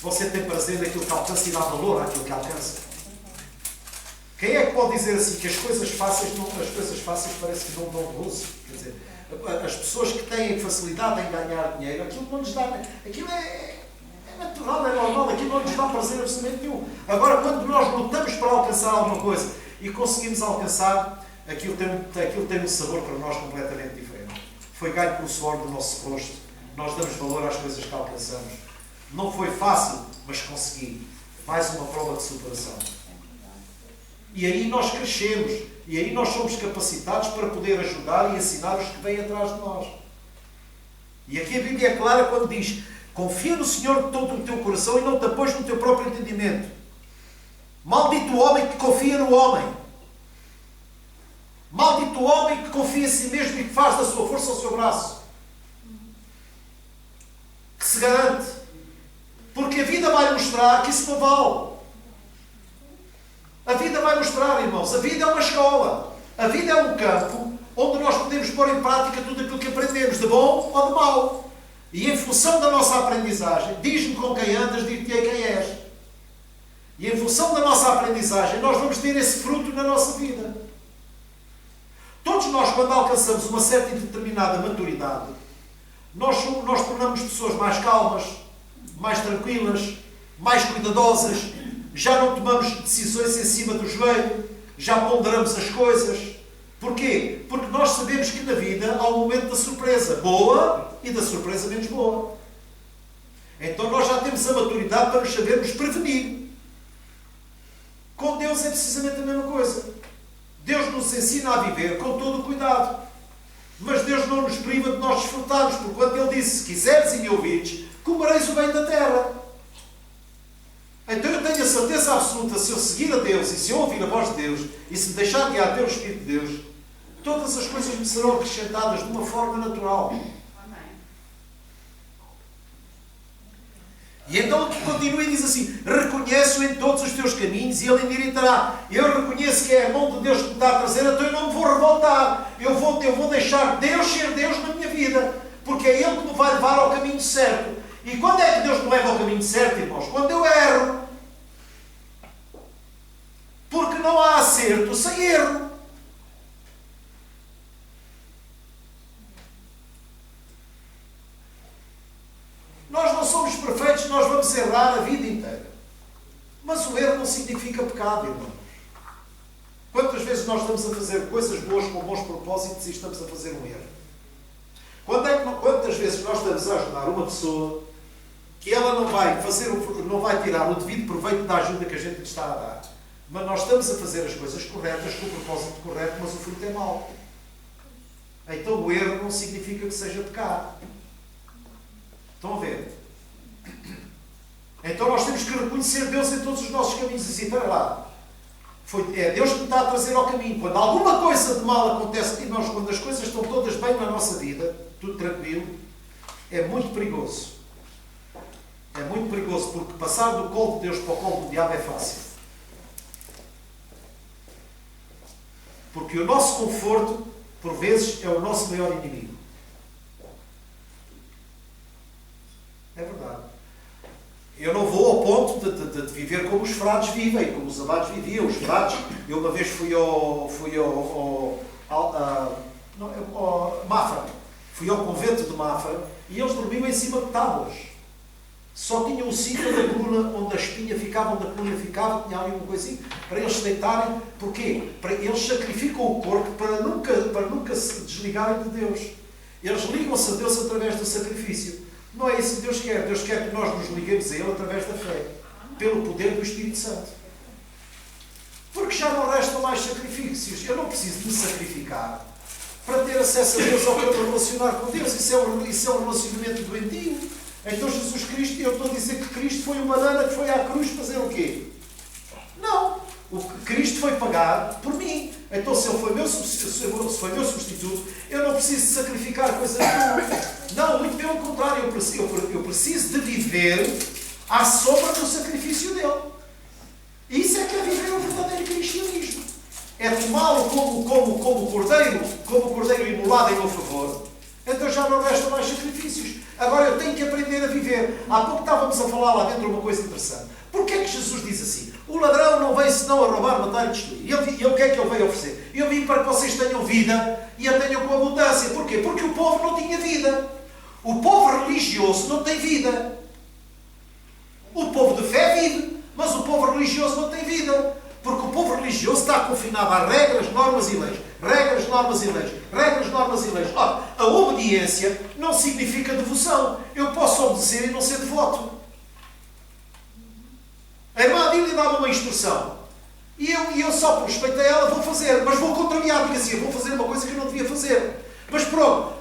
você tem prazer naquilo que alcança e dá valor àquilo que alcança. Quem é que pode dizer assim que as coisas fáceis parece que não dão gozo? Quer dizer, as pessoas que têm facilidade em ganhar dinheiro, aquilo não lhes dá. Aquilo é natural, é normal, aquilo não lhes dá prazer absolutamente nenhum. Agora, quando nós lutamos para alcançar alguma coisa e conseguimos alcançar, aquilo tem um sabor para nós completamente diferente. Foi ganho pelo suor do nosso rosto. Nós damos valor às coisas que alcançamos. Não foi fácil, mas consegui. Mais uma prova de superação. E aí nós crescemos. E aí nós somos capacitados para poder ajudar e ensinar os que vêm atrás de nós. E aqui a Bíblia é clara quando diz: confia no Senhor de todo o teu coração e não te apoies no teu próprio entendimento. Maldito o homem que confia no homem. Maldito o homem que confia em si mesmo e que faz da sua força o seu braço. garante. Porque a vida vai mostrar que isso não vale. A vida vai mostrar, irmãos. A vida é uma escola. A vida é um campo onde nós podemos pôr em prática tudo aquilo que aprendemos, de bom ou de mau. E em função da nossa aprendizagem, diz-me com quem andas, dir-te-ei quem és. E em função da nossa aprendizagem, nós vamos ter esse fruto na nossa vida. Todos nós, quando alcançamos uma certa e determinada maturidade, nós tornamos pessoas mais calmas, mais tranquilas, mais cuidadosas, já não tomamos decisões em cima do joelho, já ponderamos as coisas. Porquê? Porque nós sabemos que na vida há um momento da surpresa boa e da surpresa menos boa. Então nós já temos a maturidade para nos sabermos prevenir. Com Deus é precisamente a mesma coisa. Deus nos ensina a viver com todo o cuidado. Mas Deus não nos priva de nós desfrutarmos, porque quando Ele disse, se quiseres e me ouvires, comereis o bem da terra. Então eu tenho a certeza absoluta, se eu seguir a Deus e se eu ouvir a voz de Deus e se me deixar guiar pelo Espírito de Deus, todas as coisas me serão acrescentadas de uma forma natural. E então aqui continua e diz assim, reconheço em todos os teus caminhos e Ele endireitará. Eu reconheço que é a mão de Deus que me está a trazer, então eu não me vou revoltar. Eu vou deixar Deus ser Deus na minha vida, porque é Ele que me vai levar ao caminho certo. E quando é que Deus me leva ao caminho certo, irmãos? Quando eu erro. Porque não há acerto sem erro. Nós não somos perfeitos, nós vamos errar a vida inteira. Mas o erro não significa pecado, irmãos. Quantas vezes nós estamos a fazer coisas boas com bons propósitos e estamos a fazer um erro? Quantas vezes nós estamos a ajudar uma pessoa que ela não vai tirar o devido proveito da ajuda que a gente lhe está a dar. Mas nós estamos a fazer as coisas corretas com o propósito correto, mas o fruto é mau. Então o erro não significa que seja pecado. Estão a ver? Então nós temos que reconhecer Deus em todos os nossos caminhos e dizer, para lá, é Deus que me está a trazer ao caminho. Quando alguma coisa de mal acontece, irmãos, quando as coisas estão todas bem na nossa vida, tudo tranquilo, é muito perigoso. É muito perigoso, porque passar do colo de Deus para o colo do diabo é fácil. Porque o nosso conforto, por vezes, é o nosso maior inimigo. É verdade. Eu não vou ao ponto de viver como os frades vivem, como os amados viviam. Os frades, eu uma vez fui ao Mafra. Fui ao convento de Mafra e eles dormiam em cima de tábuas. Só tinham um sítio da coluna onde a espinha ficava, onde a coluna ficava, tinha ali uma coisinha, para eles se deitarem. Porquê? Eles sacrificam o corpo para nunca se desligarem de Deus. Eles ligam-se a Deus através do sacrifício. Não é isso que Deus quer. Deus quer que nós nos liguemos a Ele através da fé, pelo poder do Espírito Santo. Porque já não restam mais sacrifícios. Eu não preciso de me sacrificar para ter acesso a Deus ou para me relacionar com Deus. Isso é um relacionamento doentio. Então Jesus Cristo, eu estou a dizer que Cristo foi uma banana que foi à cruz fazer o quê? Não. O Cristo foi pagar por mim. Então se Ele foi meu substituto, eu não preciso de sacrificar coisa nenhuma. Não, muito pelo contrário, eu preciso de viver à sombra do sacrifício dele. Isso é que é viver o verdadeiro cristianismo. É tomá-lo como cordeiro imolado em meu favor. Então já não restam mais sacrifícios. Agora eu tenho que aprender a viver. Há pouco estávamos a falar lá dentro uma coisa interessante. Porquê é que Jesus diz assim? O ladrão não veio senão a roubar, matar e destruir. E ele o que é que ele veio oferecer? Eu vim para que vocês tenham vida e a tenham com abundância. Porquê? Porque o povo não tinha vida. O povo religioso não tem vida. O povo de fé vive, mas o povo religioso não tem vida. Porque o povo religioso está confinado a regras, normas e leis. Regras, normas e leis. Regras, normas e leis. Ora, a obediência não significa devoção. Eu posso obedecer e não ser devoto. A irmã Adília dá-me uma instrução. E eu só por respeito a ela vou fazer. Mas vou contrariar, porque assim, eu vou fazer uma coisa que eu não devia fazer. Mas pronto,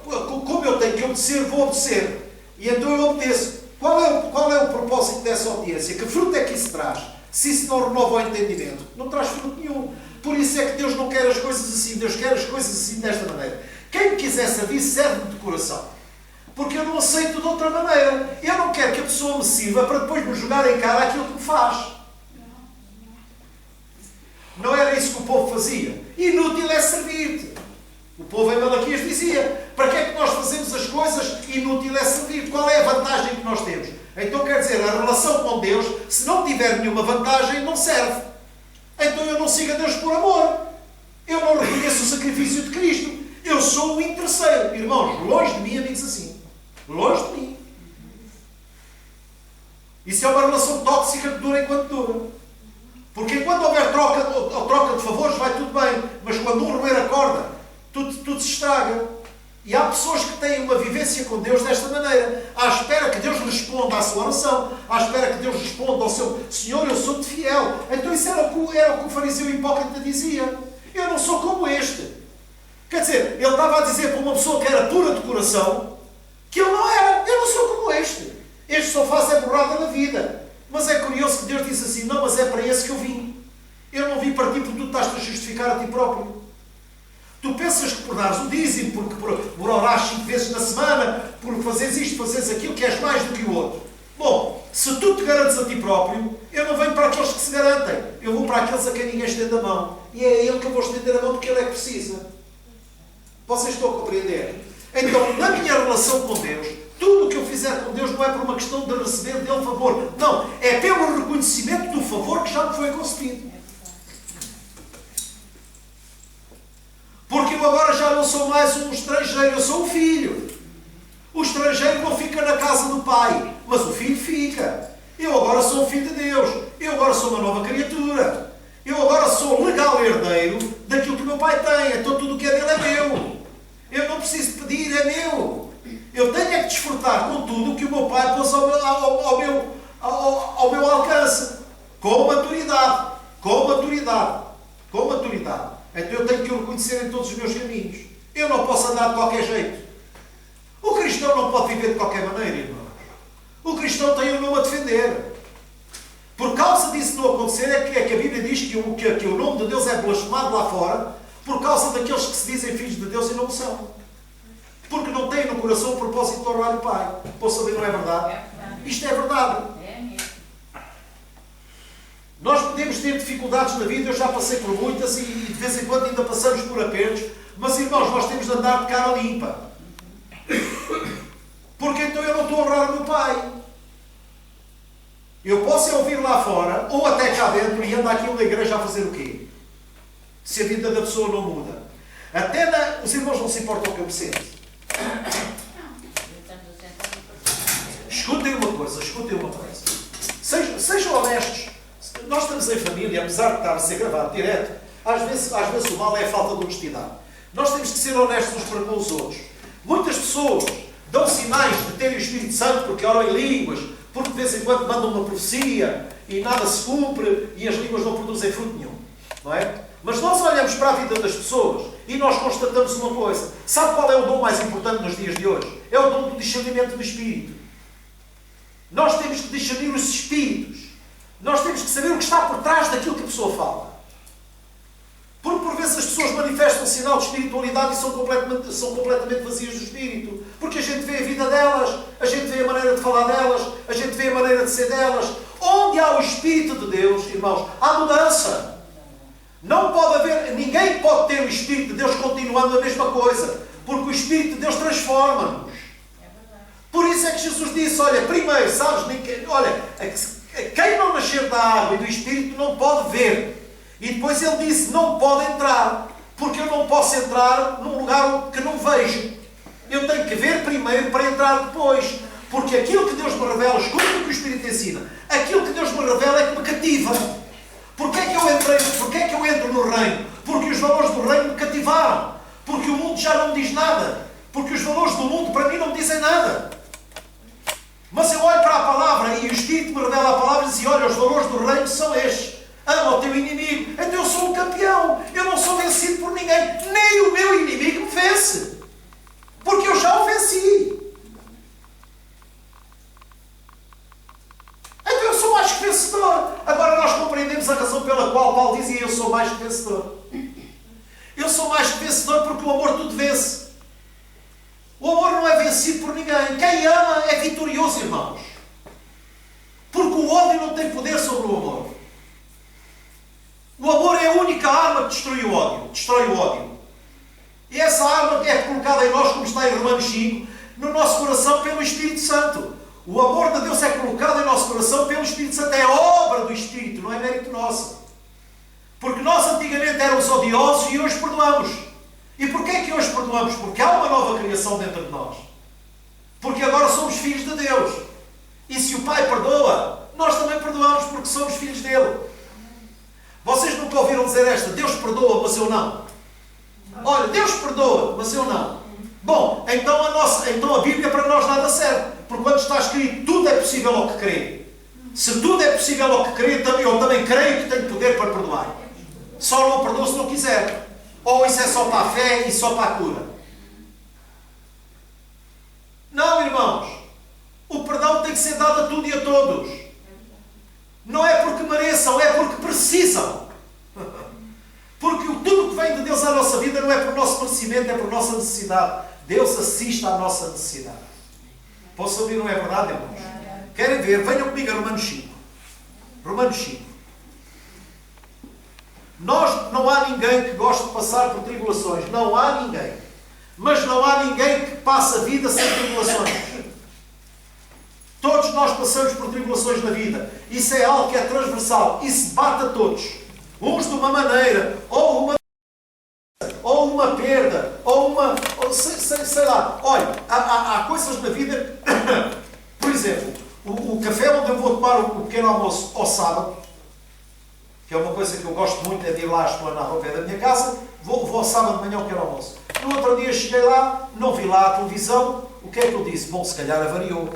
como eu tenho que obedecer, vou obedecer. E então eu obedeço. Qual é o propósito dessa obediência? Que fruto é que isso traz? Se isso não renova o entendimento, não traz fruto nenhum. Por isso é que Deus não quer as coisas assim. Deus quer as coisas assim desta maneira. Quem me quiser servir, serve-me de coração. Porque eu não aceito de outra maneira. Eu não quero que a pessoa me sirva para depois me jogar em cara aquilo que me faz. Não era isso que o povo fazia. Inútil é servir-te. O povo em Malaquias dizia: para que é que nós fazemos as coisas? Inútil é servir. Qual é a vantagem que nós temos? Então quer dizer, a relação com Deus, se não tiver nenhuma vantagem, não serve. Então eu não sigo a Deus por amor. Eu não reconheço o sacrifício de Cristo. Eu sou o interesseiro. Irmãos, longe de mim, amigos assim. Longe de mim. Isso é uma relação tóxica que dura enquanto dura. Porque enquanto houver troca de favores, vai tudo bem. Mas quando um roer a corda, tudo se estraga. E há pessoas que têm uma vivência com Deus desta maneira. À espera que Deus responda à sua oração. À espera que Deus responda ao seu: Senhor, eu sou-te fiel. Então isso era o que o fariseu hipócrita dizia. Eu não sou como este. Quer dizer, ele estava a dizer para uma pessoa que era pura de coração que ele não era. Eu não sou como este. Este só faz a borrada na vida. Mas é curioso que Deus disse assim: não, mas é para esse que eu vim. Eu não vim para ti porque tu estás-te a justificar a ti próprio. Tu pensas que por dares o dízimo, porque por orares 5 vezes na semana, por fazeres isto, fazeres aquilo, que és mais do que o outro. Bom, se tu te garantes a ti próprio, eu não venho para aqueles que se garantem. Eu vou para aqueles a quem ninguém estende a mão. E é a ele que eu vou estender a mão porque ele é que precisa. Vocês estão a compreender? Então, na minha relação com Deus, tudo o que eu fizer com Deus não é por uma questão de receber dele favor. Não, é pelo reconhecimento do favor que já me foi concedido. Porque eu agora já não sou mais um estrangeiro, eu sou um filho. O estrangeiro não fica na casa do pai, mas o filho fica. Eu agora sou um filho de Deus. Eu agora sou uma nova criatura. Eu agora sou legal herdeiro daquilo que o meu pai tem. Então tudo o que é dele é meu. Eu não preciso pedir, é meu. Eu tenho é que desfrutar com tudo o que o meu pai pôs ao meu alcance. Com maturidade. Com maturidade. Com maturidade. Então eu tenho que o reconhecer em todos os meus caminhos. Eu não posso andar de qualquer jeito. O cristão não pode viver de qualquer maneira, irmãos. O cristão tem o nome a defender. Por causa disso não acontecer, é que a Bíblia diz que o nome de Deus é blasfemado lá fora, por causa daqueles que se dizem filhos de Deus e não o são. Porque não têm no coração o propósito de honrar o Pai. Posso saber, não é verdade? Isto é verdade. Nós podemos ter dificuldades na vida, eu já passei por muitas e de vez em quando ainda passamos por apertos, mas irmãos, nós temos de andar de cara limpa. Porque então eu não estou a honrar o meu Pai. Eu posso ouvir lá fora, ou até cá dentro, e andar aqui na igreja a fazer o quê? Se a vida da pessoa não muda. Os irmãos não se importam com o que eu me sinto. Escutem uma coisa. Sejam honestos. Nós estamos em família, apesar de estar a ser gravado direto, às vezes o mal é a falta de honestidade. Nós temos que ser honestos uns para com os outros. Muitas pessoas dão sinais de terem o Espírito Santo porque oram em línguas, porque de vez em quando mandam uma profecia e nada se cumpre e as línguas não produzem fruto nenhum. Não é? Mas nós olhamos para a vida das pessoas e nós constatamos uma coisa. Sabe qual é o dom mais importante nos dias de hoje? É o dom do discernimento do Espírito. Nós temos que discernir os Espíritos. Nós temos que saber o que está por trás daquilo que a pessoa fala. Porque por vezes as pessoas manifestam sinal de espiritualidade e são completamente vazias do Espírito. Porque a gente vê a vida delas, a gente vê a maneira de falar delas, a gente vê a maneira de ser delas. Onde há o Espírito de Deus, irmãos, há mudança. Não pode haver, ninguém pode ter o Espírito de Deus continuando a mesma coisa. Porque o Espírito de Deus transforma-nos. Por isso é que Jesus disse, olha, primeiro, sabes, quem não nascer da água e do Espírito não pode ver. E depois ele disse, não pode entrar. Porque eu não posso entrar num lugar que não vejo. Eu tenho que ver primeiro para entrar depois. Porque aquilo que Deus me revela, escuta o que o Espírito ensina, aquilo que Deus me revela é que me cativa. Porquê é que eu entro no reino? Porque os valores do reino me cativaram. Porque o mundo já não me diz nada. Porque os valores do mundo para mim não me dizem nada. Mas eu olho para a palavra e o Espírito me revela a palavra e diz, olha, os valores do reino são estes. Ama o teu inimigo. Então eu sou um campeão. Eu não sou vencido por ninguém. Nem o meu inimigo me vence. Porque eu já o venci. Então eu sou mais que vencedor. Agora nós compreendemos a razão pela qual Paulo dizia, eu sou mais que vencedor. Eu sou mais que vencedor porque o amor tudo vence. O amor não é vencido por ninguém. Quem ama é vitorioso, irmãos. Porque o ódio não tem poder sobre o amor. O amor é a única arma que destrói o ódio. Destrói o ódio. E essa arma é colocada em nós, como está em Romanos 5, no nosso coração pelo Espírito Santo. O amor de Deus é colocado em nosso coração pelo Espírito Santo. É obra do Espírito, não é mérito nosso. Porque nós antigamente éramos odiosos e hoje perdoamos. E porquê é que hoje perdoamos? Porque há uma nova criação dentro de nós. Porque agora somos filhos de Deus. E se o Pai perdoa, nós também perdoamos porque somos filhos dele. Vocês nunca ouviram dizer esta: Deus perdoa, mas eu não. Olha, Deus perdoa, mas eu não. Bom, então a Bíblia para nós nada serve. Porque quando está escrito, tudo é possível ao que crê. Se tudo é possível ao que crê, eu também creio que tenho poder para perdoar. Só não perdoa se não quiser. Ou isso é só para a fé e só para a cura. Não, irmãos. O perdão tem que ser dado a tudo e a todos. Não é porque mereçam, é porque precisam. Porque tudo que vem de Deus à nossa vida não é por nosso merecimento, é por nossa necessidade. Deus assiste à nossa necessidade. Posso ouvir, não é verdade, irmãos? Querem ver? Venham comigo a Romanos 5. Romanos 5. Não há ninguém que goste de passar por tribulações. Não há ninguém. Mas não há ninguém que passe a vida sem tribulações. Todos nós passamos por tribulações na vida. Isso é algo que é transversal. Isso bate a todos. Uns de uma maneira, ou uma perda, sei lá. Olha, há coisas na vida. Por exemplo, o café onde eu vou tomar o pequeno almoço ao sábado, que é uma coisa que eu gosto muito, é de ir lá à esplanada ao pé da minha casa, vou ao sábado de manhã ao pequeno almoço. No outro dia cheguei lá, não vi lá a televisão, o que é que eu disse? Bom, se calhar avariou.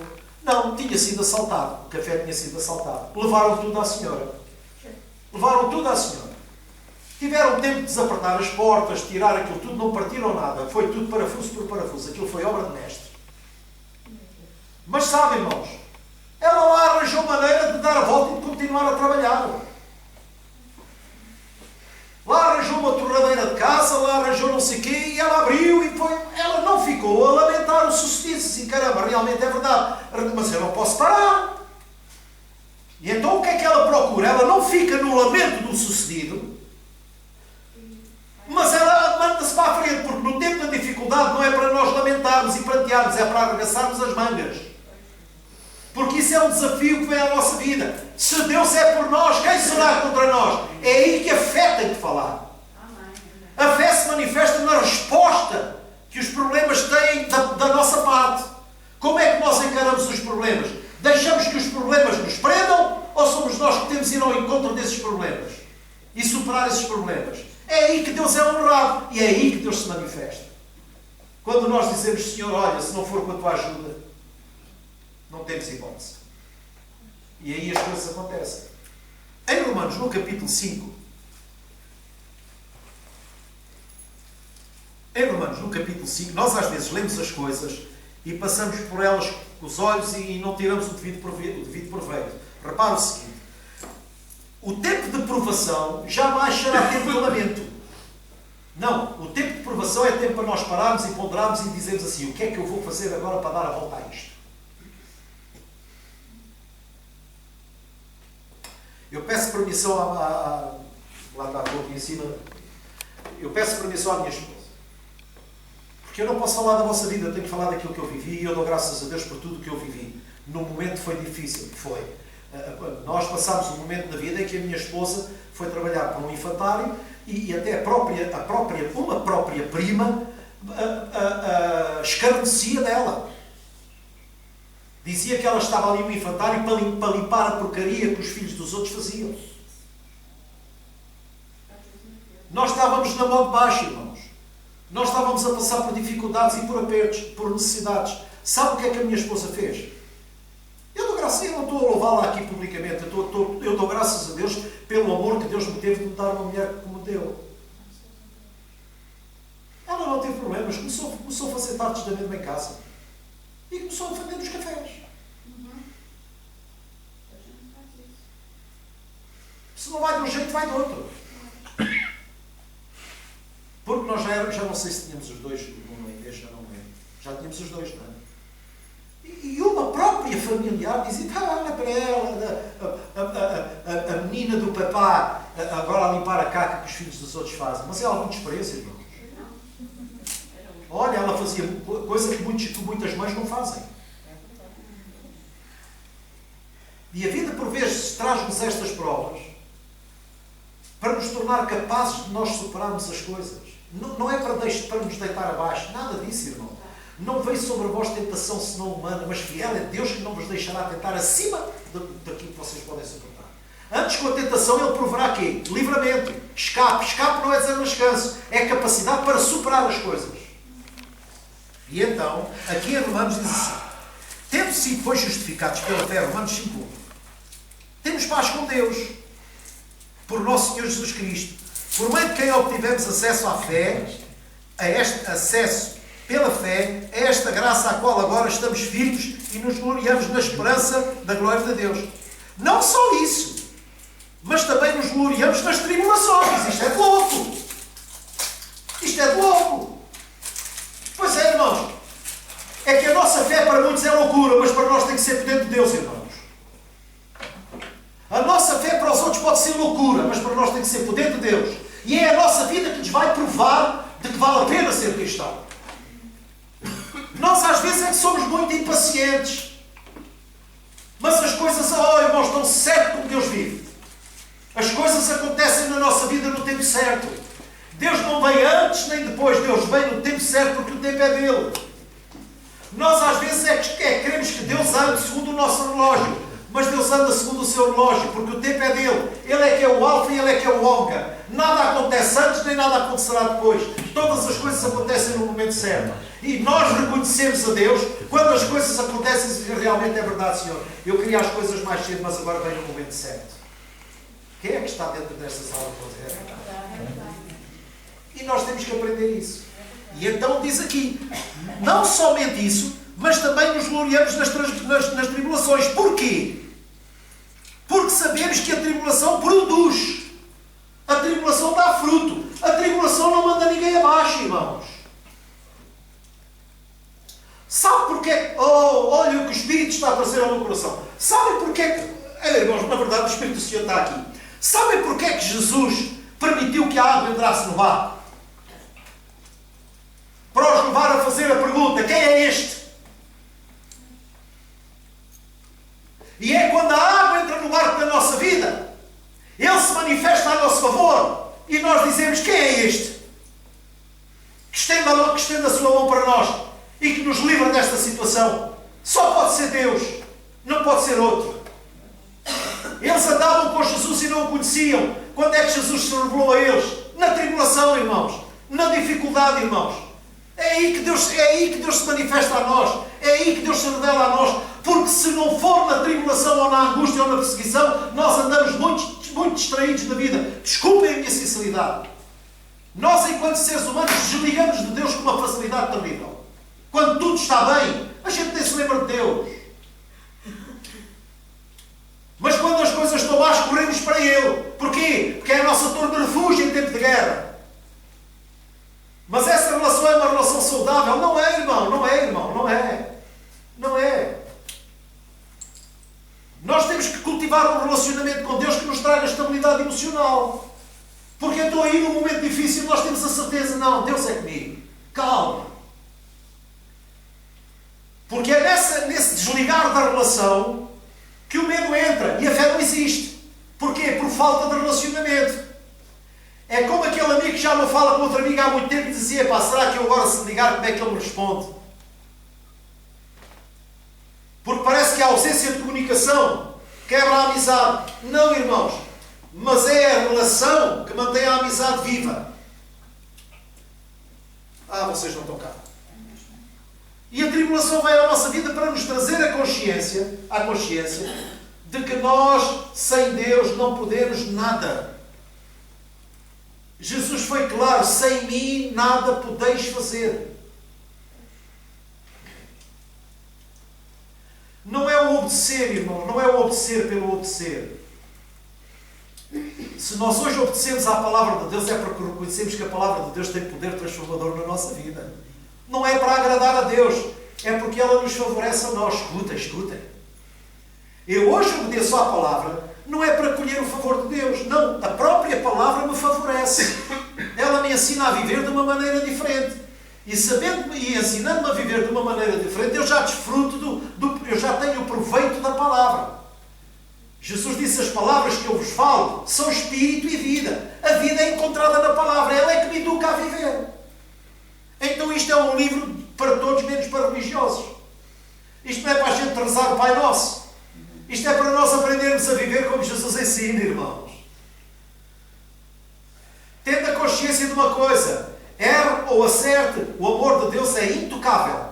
Não, tinha sido assaltado. O café tinha sido assaltado. Levaram tudo à senhora. Levaram tudo à senhora. Tiveram tempo de desapertar as portas, tirar aquilo tudo, não partiram nada. Foi tudo parafuso por parafuso. Aquilo foi obra de mestre. Mas sabe, irmãos, ela lá arranjou maneira de dar a volta e de continuar a trabalhar. Lá arranjou uma torradeira de casa, lá arranjou não sei o quê, e ela abriu e foi. Ela não ficou a lamentar o sucedido. Assim, caramba, realmente é verdade. Mas eu não posso parar. E então o que é que ela procura? Ela não fica no lamento do sucedido, mas ela manda-se para a frente, porque no tempo da dificuldade não é para nós lamentarmos e prantearmos, é para arregaçarmos as mangas. Porque isso é um desafio que vem à nossa vida. Se Deus é por nós, quem será contra nós? É aí que a fé tem de falar. A fé se manifesta na resposta que os problemas têm da nossa parte. Como é que nós encaramos os problemas? Deixamos que os problemas nos prendam ou somos nós que temos de ir ao encontro desses problemas e superar esses problemas? É aí que Deus é honrado e é aí que Deus se manifesta. Quando nós dizemos, Senhor, olha, se não for com a tua ajuda, não temos hipótese. E aí as coisas acontecem. Em Romanos, no capítulo 5, nós às vezes lemos as coisas e passamos por elas com os olhos e não tiramos o devido proveito. Repara o seguinte: o tempo de provação jamais será tempo de lamento. Não, o tempo de provação é tempo para nós pararmos e ponderarmos e dizermos assim: o que é que eu vou fazer agora para dar a volta a isto? Eu peço permissão lá está a pouco em cima, eu peço permissão à minha esposa. Porque eu não posso falar da vossa vida, eu tenho que falar daquilo que eu vivi e eu dou graças a Deus por tudo que eu vivi. No momento foi difícil, foi. Nós passámos um momento na vida em que a minha esposa foi trabalhar para um infantário e até uma própria prima escarnecia dela. Dizia que ela estava ali no infantário para limpar a porcaria que os filhos dos outros faziam. Nós estávamos na mão de baixo, irmãos. Nós estávamos a passar por dificuldades e por apertos, por necessidades. Sabe o que é que a minha esposa fez? Eu dou graças, eu não estou a louvá-la aqui publicamente, eu dou graças a Deus pelo amor que Deus me teve de me dar uma mulher como deu. Ela não teve problemas, começou a fazer tardes da mesma em casa. E começou a vender nos cafés. Se não vai de um jeito, vai de outro. Porque nós já não sei se tínhamos os dois numa igreja, já não lembro. Já tínhamos os dois, não é? E uma própria familiar dizia, olha para ela, a menina do papá, agora a limpar a caca que os filhos dos outros fazem. Mas é algum desprezo, irmão. Olha, ela fazia coisa que muitas mães não fazem. E a vida, por vezes, traz-nos estas provas para nos tornar capazes de nós superarmos as coisas. Não é para nos deitar abaixo. Nada disso, irmão. Não veio sobre vós tentação senão humana, mas fiel é Deus que não vos deixará tentar acima daquilo que vocês podem suportar. Antes, com a tentação, Ele proverá quê? Livramento. Escape. Escape não é dizer descanso. É capacidade para superar as coisas. E então, aqui em Romanos diz assim, tendo sido depois justificados pela fé, Romanos 5, temos paz com Deus, por nosso Senhor Jesus Cristo, por meio de quem obtivemos acesso à fé, acesso pela fé, a esta graça à qual agora estamos firmes e nos gloriamos na esperança da glória de Deus. Não só isso, mas também nos gloriamos nas tribulações. Isto é de louco! Isto é de louco! Pois é, irmãos. É que a nossa fé para muitos é loucura, mas para nós tem que ser poder de Deus, irmãos. A nossa fé para os outros pode ser loucura, mas para nós tem que ser poder de Deus. E é a nossa vida que nos vai provar de que vale a pena ser cristão. Nós às vezes é que somos muito impacientes. Mas as coisas, irmãos, estão certo como Deus vive. As coisas acontecem na nossa vida no tempo certo. Deus não vem antes nem depois. Deus vem no tempo certo porque o tempo é dele. Nós às vezes queremos que Deus ande segundo o nosso relógio. Mas Deus anda segundo o seu relógio, porque o tempo é dele. Ele é que é o alfa e ele é que é o ômega. Nada acontece antes, nem nada acontecerá depois. Todas as coisas acontecem no momento certo. E nós reconhecemos a Deus quando as coisas acontecem e realmente é verdade, Senhor. Eu queria as coisas mais cedo, mas agora vem o momento certo. Quem é que está dentro desta sala para dizer? E nós temos que aprender isso. E então diz aqui, não somente isso, mas também nos gloriamos nas tribulações. Porquê? Porque sabemos que a tribulação produz. A tribulação dá fruto. A tribulação não manda ninguém abaixo, irmãos. Sabe porquê? Olha o que o Espírito está a trazer ao meu coração. Sabem porquê? Irmãos, na verdade o Espírito do Senhor está aqui. Sabem porquê que Jesus permitiu que a água entrasse no barco? Para os levar a fazer a pergunta, quem é este? E é quando a água entra no barco da nossa vida, Ele se manifesta a nosso favor e nós dizemos, quem é este? Que estenda a sua mão para nós e que nos livra desta situação. Só pode ser Deus, não pode ser outro. Eles andavam com Jesus e não o conheciam. Quando é que Jesus se revelou a eles? Na tribulação, irmãos. Na dificuldade, irmãos. É aí que Deus se manifesta a nós. É aí que Deus se revela a nós. Porque se não for na tribulação ou na angústia ou na perseguição, nós andamos muito distraídos na vida. Desculpem a minha sinceridade. Nós, enquanto seres humanos, desligamos de Deus com uma facilidade terrível. Quando tudo está bem, a gente nem se lembra de Deus. Mas quando as coisas estão más, corremos para Ele. Porquê? Porque é a nossa torre de refúgio em tempo de guerra. Mas essa relação é uma relação saudável? Não é, irmão. Não é, irmão. Não é. Não é. Nós temos que cultivar um relacionamento com Deus que nos traga estabilidade emocional. Porque eu estou aí num momento difícil e nós temos a certeza, não, Deus é comigo. Calma. Porque é nesse desligar da relação que o medo entra e a fé não existe. Porquê? Por falta de relacionamento. É como aquele amigo que já não fala com outro amigo há muito tempo e dizia, pá, será que eu agora se ligar como é que ele me responde? Porque parece que a ausência de comunicação quebra a amizade. Não, irmãos. Mas é a relação que mantém a amizade viva. Vocês não estão cá. E a tribulação vem à nossa vida para nos trazer a consciência de que nós, sem Deus, não podemos nada. Jesus foi claro, sem mim nada podeis fazer. Não é o obedecer, irmãos, não é o obedecer pelo obedecer. Se nós hoje obedecemos à palavra de Deus é porque reconhecemos que a palavra de Deus tem poder transformador na nossa vida. Não é para agradar a Deus. É porque ela nos favorece a nós. Escutem. Eu hoje obedeço à palavra, não é para colher o favor de Deus. Não, a própria palavra me favorece. Ela me ensina a viver de uma maneira diferente. E sabendo-me e ensinando-me a viver de uma maneira diferente, eu já desfruto eu já tenho o proveito da palavra. Jesus disse: as palavras que eu vos falo são espírito e vida. A vida é encontrada na palavra. Ela é que me educa a viver. Então isto é um livro para todos, menos para religiosos. Isto não é para a gente rezar o Pai Nosso. Isto é para nós aprendermos a viver como Jesus ensina, irmãos. Tendo a consciência de uma coisa: erre ou acerte, o amor de Deus é intocável.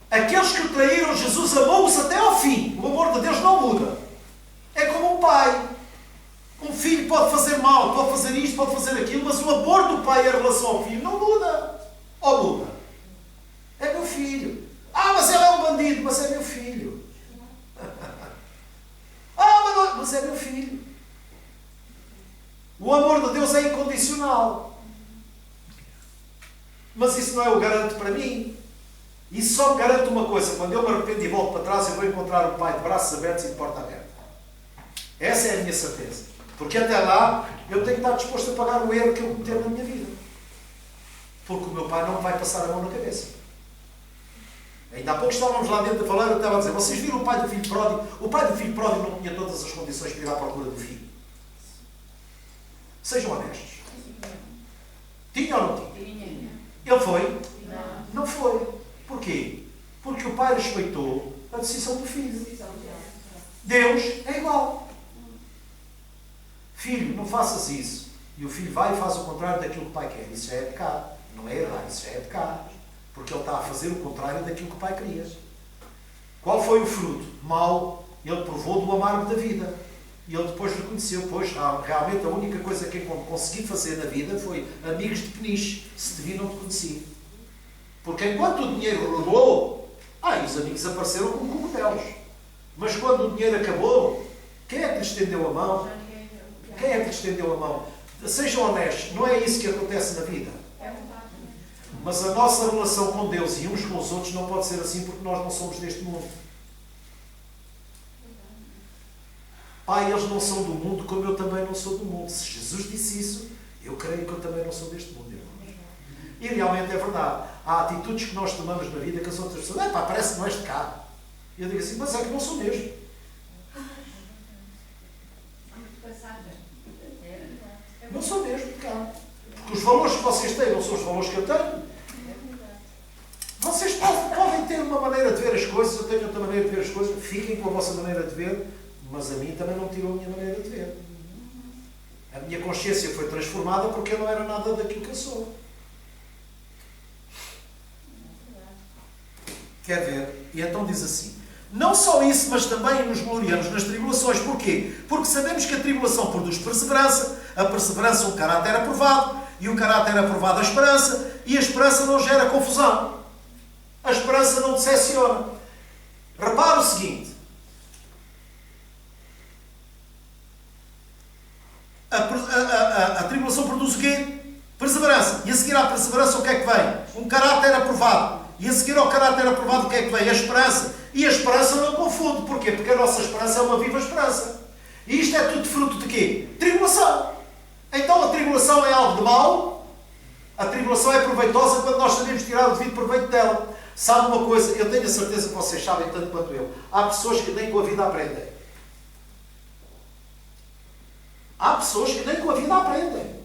Aqueles que o traíram, Jesus amou-os até ao fim. O amor de Deus não muda. É como um pai. Um filho pode fazer mal, pode fazer isto, pode fazer aquilo, mas o amor do pai em relação ao filho não muda. Ou muda? É meu filho. Mas ele é um bandido, mas é meu filho. Mas é meu filho. O amor de Deus é incondicional. Mas isso não é o garanto para mim. Isso só me garante uma coisa: quando eu me arrependo e volto para trás, eu vou encontrar o Pai de braços abertos e de porta aberta. Essa é a minha certeza. Porque até lá, eu tenho que estar disposto a pagar o erro que eu cometer na minha vida. Porque o meu Pai não me vai passar a mão na cabeça. Ainda há pouco estávamos lá dentro da falar, eu estava a dizer: vocês viram o pai do filho pródigo? O pai do filho pródigo não tinha todas as condições para ir à procura do filho. Sejam honestos. Tinha ou não tinha? Ele foi? Não foi. Porquê? Porque o pai respeitou a decisão do filho. Deus é igual. Filho, não faças isso. E o filho vai e faz o contrário daquilo que o pai quer. Isso já é pecado. Não é errar, isso já é pecado. Porque ele está a fazer o contrário daquilo que o pai queria. Qual foi o fruto? Mau. Ele provou do amargo da vida. E ele depois reconheceu: pois, realmente a única coisa que eu consegui fazer na vida foi amigos de peniche. Se te vi, não te conheci. Porque enquanto o dinheiro rolou, os amigos apareceram como cogumelos. Mas quando o dinheiro acabou, quem é que lhe estendeu a mão? Quem é que lhe estendeu a mão? Sejam honestos, não é isso que acontece na vida. Mas a nossa relação com Deus e uns com os outros não pode ser assim, porque nós não somos deste mundo. Eles não são do mundo como eu também não sou do mundo. Se Jesus disse isso, eu creio que eu também não sou deste mundo, irmãos. E realmente é verdade. Há atitudes que nós tomamos na vida que as outras pessoas: parece que não és de cá. E eu digo assim: mas é que não sou mesmo. Não sou mesmo de cá. Porque os valores que vocês têm não são os valores que eu tenho. Vocês podem ter uma maneira de ver as coisas, eu tenho outra maneira de ver as coisas. Fiquem com a vossa maneira de ver, mas a mim também não tirou a minha maneira de ver. A minha consciência foi transformada porque eu não era nada daquilo que eu sou. Quer ver? E então diz assim: não só isso, mas também nos gloriamos nas tribulações. Porquê? Porque sabemos que a tribulação produz perseverança, a perseverança um caráter aprovado, e o caráter aprovado a esperança, e a esperança não gera confusão. A esperança não decepciona. Repara o seguinte: a tribulação produz o quê? Perseverança. E a seguir à perseverança o que é que vem? Um caráter aprovado. E a seguir ao caráter aprovado o que é que vem? A esperança. E a esperança não confunde. Porquê? Porque a nossa esperança é uma viva esperança. E isto é tudo fruto de quê? Tribulação. Então a tribulação é algo de mau? A tribulação é proveitosa quando nós sabemos tirar o devido proveito dela. Sabe uma coisa? Eu tenho a certeza que vocês sabem tanto quanto eu. Há pessoas que nem com a vida aprendem. Há pessoas que nem com a vida aprendem.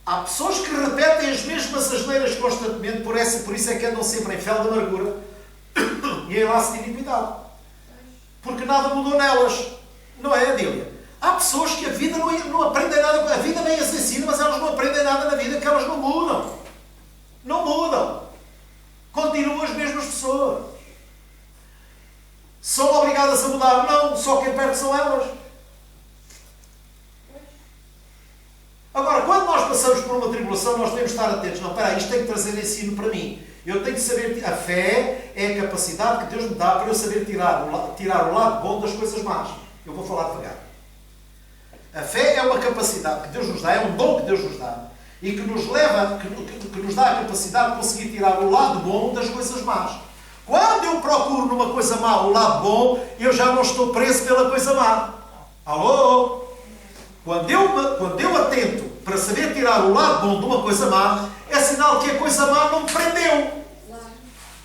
Há pessoas que repetem as mesmas asneiras constantemente, por isso é que andam sempre em fel de amargura e em laço de iniquidade. Porque nada mudou nelas. Não é, Adília? Há pessoas que a vida não aprendem nada. A vida nem as ensina, mas elas não aprendem nada na vida, que elas não mudam. Não mudam. Continuam as mesmas pessoas. São obrigadas a mudar? Não, só quem perde são elas. Agora, quando nós passamos por uma tribulação, nós devemos estar atentos. Não, espera aí, isto tem que trazer ensino para mim. Eu tenho que saber... A fé é a capacidade que Deus me dá para eu saber tirar o lado bom das coisas más. Eu vou falar devagar. A fé é uma capacidade que Deus nos dá, é um dom que Deus nos dá. e que nos leva, que nos dá a capacidade de conseguir tirar o lado bom das coisas más. Quando eu procuro numa coisa má o lado bom, eu já não estou preso pela coisa má. Alô? Quando eu atento para saber tirar o lado bom de uma coisa má, é sinal que a coisa má não me prendeu.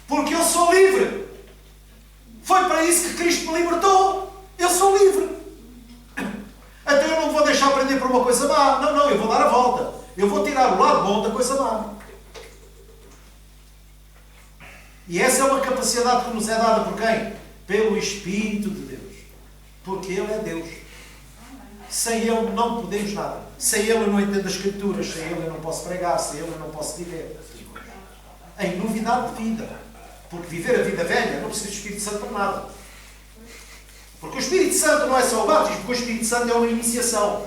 Porque eu sou livre. Foi para isso que Cristo me libertou. Eu sou livre. Então eu não vou deixar prender por uma coisa má. Não, eu vou dar a volta. Eu vou tirar o lado bom da coisa má. E essa é uma capacidade que nos é dada por quem? Pelo Espírito de Deus. Porque Ele é Deus. Sem Ele não podemos nada. Sem Ele eu não entendo as Escrituras. Sem Ele eu não posso pregar. Sem Ele eu não posso viver. Em novidade de vida. Porque viver a vida velha não precisa do Espírito Santo para nada. Porque o Espírito Santo não é só o batismo. Porque o Espírito Santo é uma iniciação.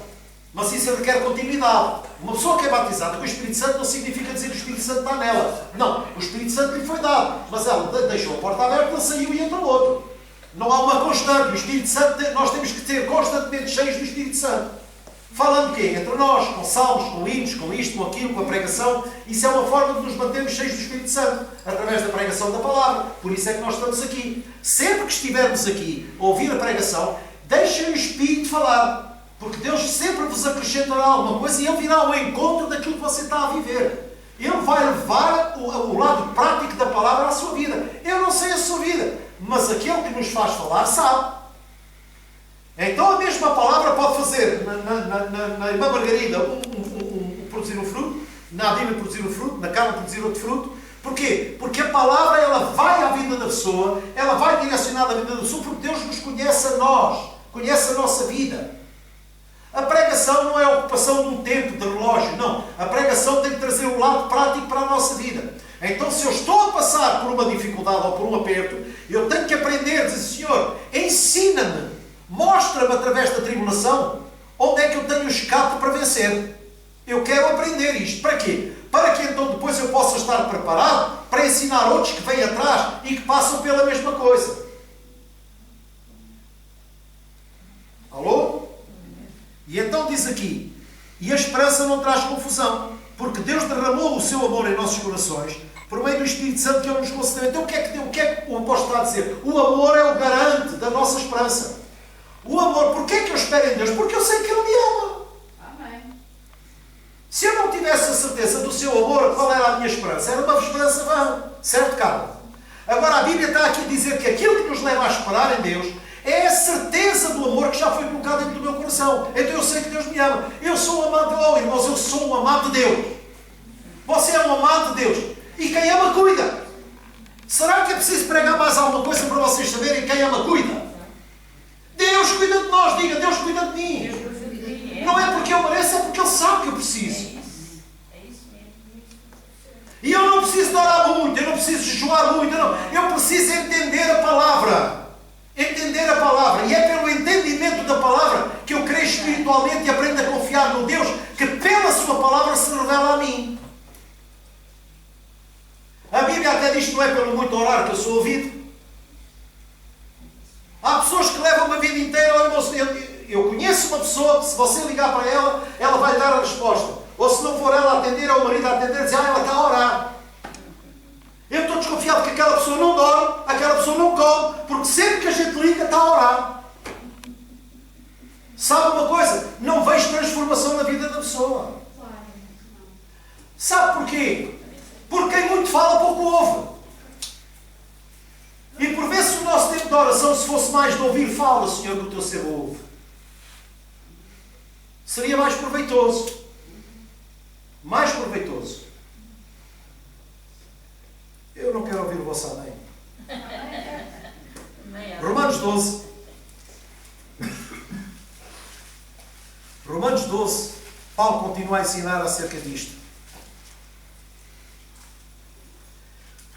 Mas isso requer continuidade. Uma pessoa que é batizada com o Espírito Santo não significa dizer que o Espírito Santo está nela. Não. O Espírito Santo lhe foi dado. Mas ela deixou a porta aberta, ele saiu e entrou outro. Não há uma constante. O Espírito Santo, nós temos que ser constantemente cheios do Espírito Santo. Falando o quê? Entre nós, com salmos, com hinos, com isto, com aquilo, com a pregação. Isso é uma forma de nos mantermos cheios do Espírito Santo. Através da pregação da palavra. Por isso é que nós estamos aqui. Sempre que estivermos aqui a ouvir a pregação, deixem o Espírito falar. Porque Deus sempre vos acrescentará alguma coisa e Ele virá ao encontro daquilo que você está a viver. Ele vai levar o lado prático da palavra à sua vida. Eu não sei a sua vida, mas aquele que nos faz falar sabe. Então a mesma palavra pode fazer na irmã Margarida produzir um fruto, na Bíblia produzir um fruto, na Carla produzir outro fruto. Porquê? Porque a palavra ela vai à vida da pessoa, ela vai direcionar a vida da pessoa, porque Deus nos conhece a nós, conhece a nossa vida. A pregação não é a ocupação de um tempo de relógio, não. A pregação tem que trazer um lado prático para a nossa vida. Então, se eu estou a passar por uma dificuldade ou por um aperto, eu tenho que aprender a dizer, Senhor, ensina-me, mostra-me através da tribulação onde é que eu tenho escape para vencer. Eu quero aprender isto. Para quê? Para que então depois eu possa estar preparado para ensinar outros que vêm atrás e que passam pela mesma coisa. Alô? E então diz aqui, e a esperança não traz confusão, porque Deus derramou o seu amor em nossos corações, por meio do Espírito Santo que Ele nos concedeu. Então o que é que o apóstolo está a dizer? O amor é o garante da nossa esperança. O amor, porquê é que eu espero em Deus? Porque eu sei que Ele me ama. Amém. Se eu não tivesse a certeza do seu amor, qual era a minha esperança? Era uma esperança vã. Certo, Carla? Agora a Bíblia está aqui a dizer que aquilo que nos leva a esperar em Deus é a certeza do amor que já foi colocado dentro do meu coração. Então eu sei que Deus me ama. Eu sou um amante, oh irmãos, eu sou um amante de Deus. Você é um amante de Deus. E quem ama, cuida. Será que é preciso pregar mais alguma coisa para vocês saberem quem ama, cuida? Deus cuida de nós, diga, Deus cuida de mim. Não é porque eu mereço, é porque Ele sabe que eu preciso. E eu não preciso de orar muito, eu não preciso jejuar muito, eu preciso entender a palavra. Entender a palavra. E é pelo entendimento da palavra que eu cresço espiritualmente e aprendo a confiar no Deus que pela sua palavra se revela a mim. A Bíblia até diz que não é pelo muito orar que eu sou ouvido. Há pessoas que levam uma vida inteira, eu conheço uma pessoa que se você ligar para ela, ela vai lhe dar a resposta. Ou se não for ela a atender, ou o marido a atender, dizer, ela está a orar. Eu estou desconfiado que aquela pessoa não dorme, aquela pessoa não come, porque sempre que a gente liga está a orar. Sabe uma coisa? Não vejo transformação na vida da pessoa. Sabe porquê? Porque quem muito fala, pouco ouve. E por vezes o nosso tempo de oração, se fosse mais de ouvir, fala, Senhor, que o teu ser ouve. Seria mais proveitoso. Mais proveitoso. Eu não quero ouvir o vosso amém. Romanos 12. Romanos 12. Paulo continua a ensinar acerca disto.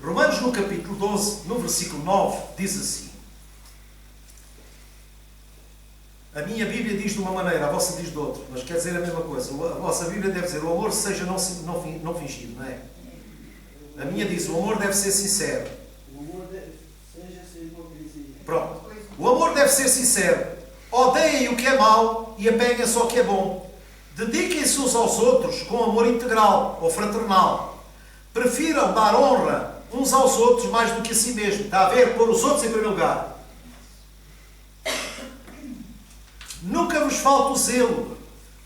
Romanos no capítulo 12, no versículo 9, diz assim. A minha Bíblia diz de uma maneira, a vossa diz de outra, mas quer dizer a mesma coisa. A vossa Bíblia deve dizer, o amor seja não fingido, não é? A minha diz, o amor deve ser sincero. O amor seja sem hipocrisia. Pronto. O amor deve ser sincero. Odeiem o que é mau e apeguem-se ao que é bom. Dediquem-se uns aos outros com amor integral ou fraternal. Prefiram dar honra uns aos outros mais do que a si mesmo. Está a ver? Pôr os outros em primeiro lugar. Nunca vos falte o zelo.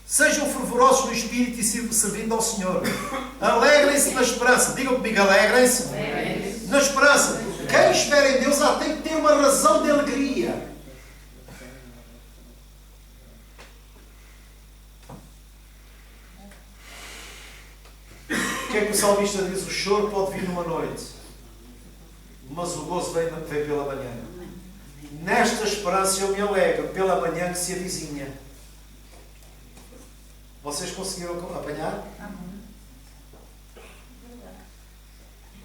Sejam fervorosos no espírito e servindo ao Senhor. Alegrem-se na esperança. Digam comigo, alegrem-se. Na esperança. Quem espera em Deus tem que ter uma razão de alegria. O que é que o salmista diz? O choro pode vir numa noite, mas o gozo vem pela manhã. Nesta esperança eu me alegro pela manhã que se avizinha. Vocês conseguiram apanhar?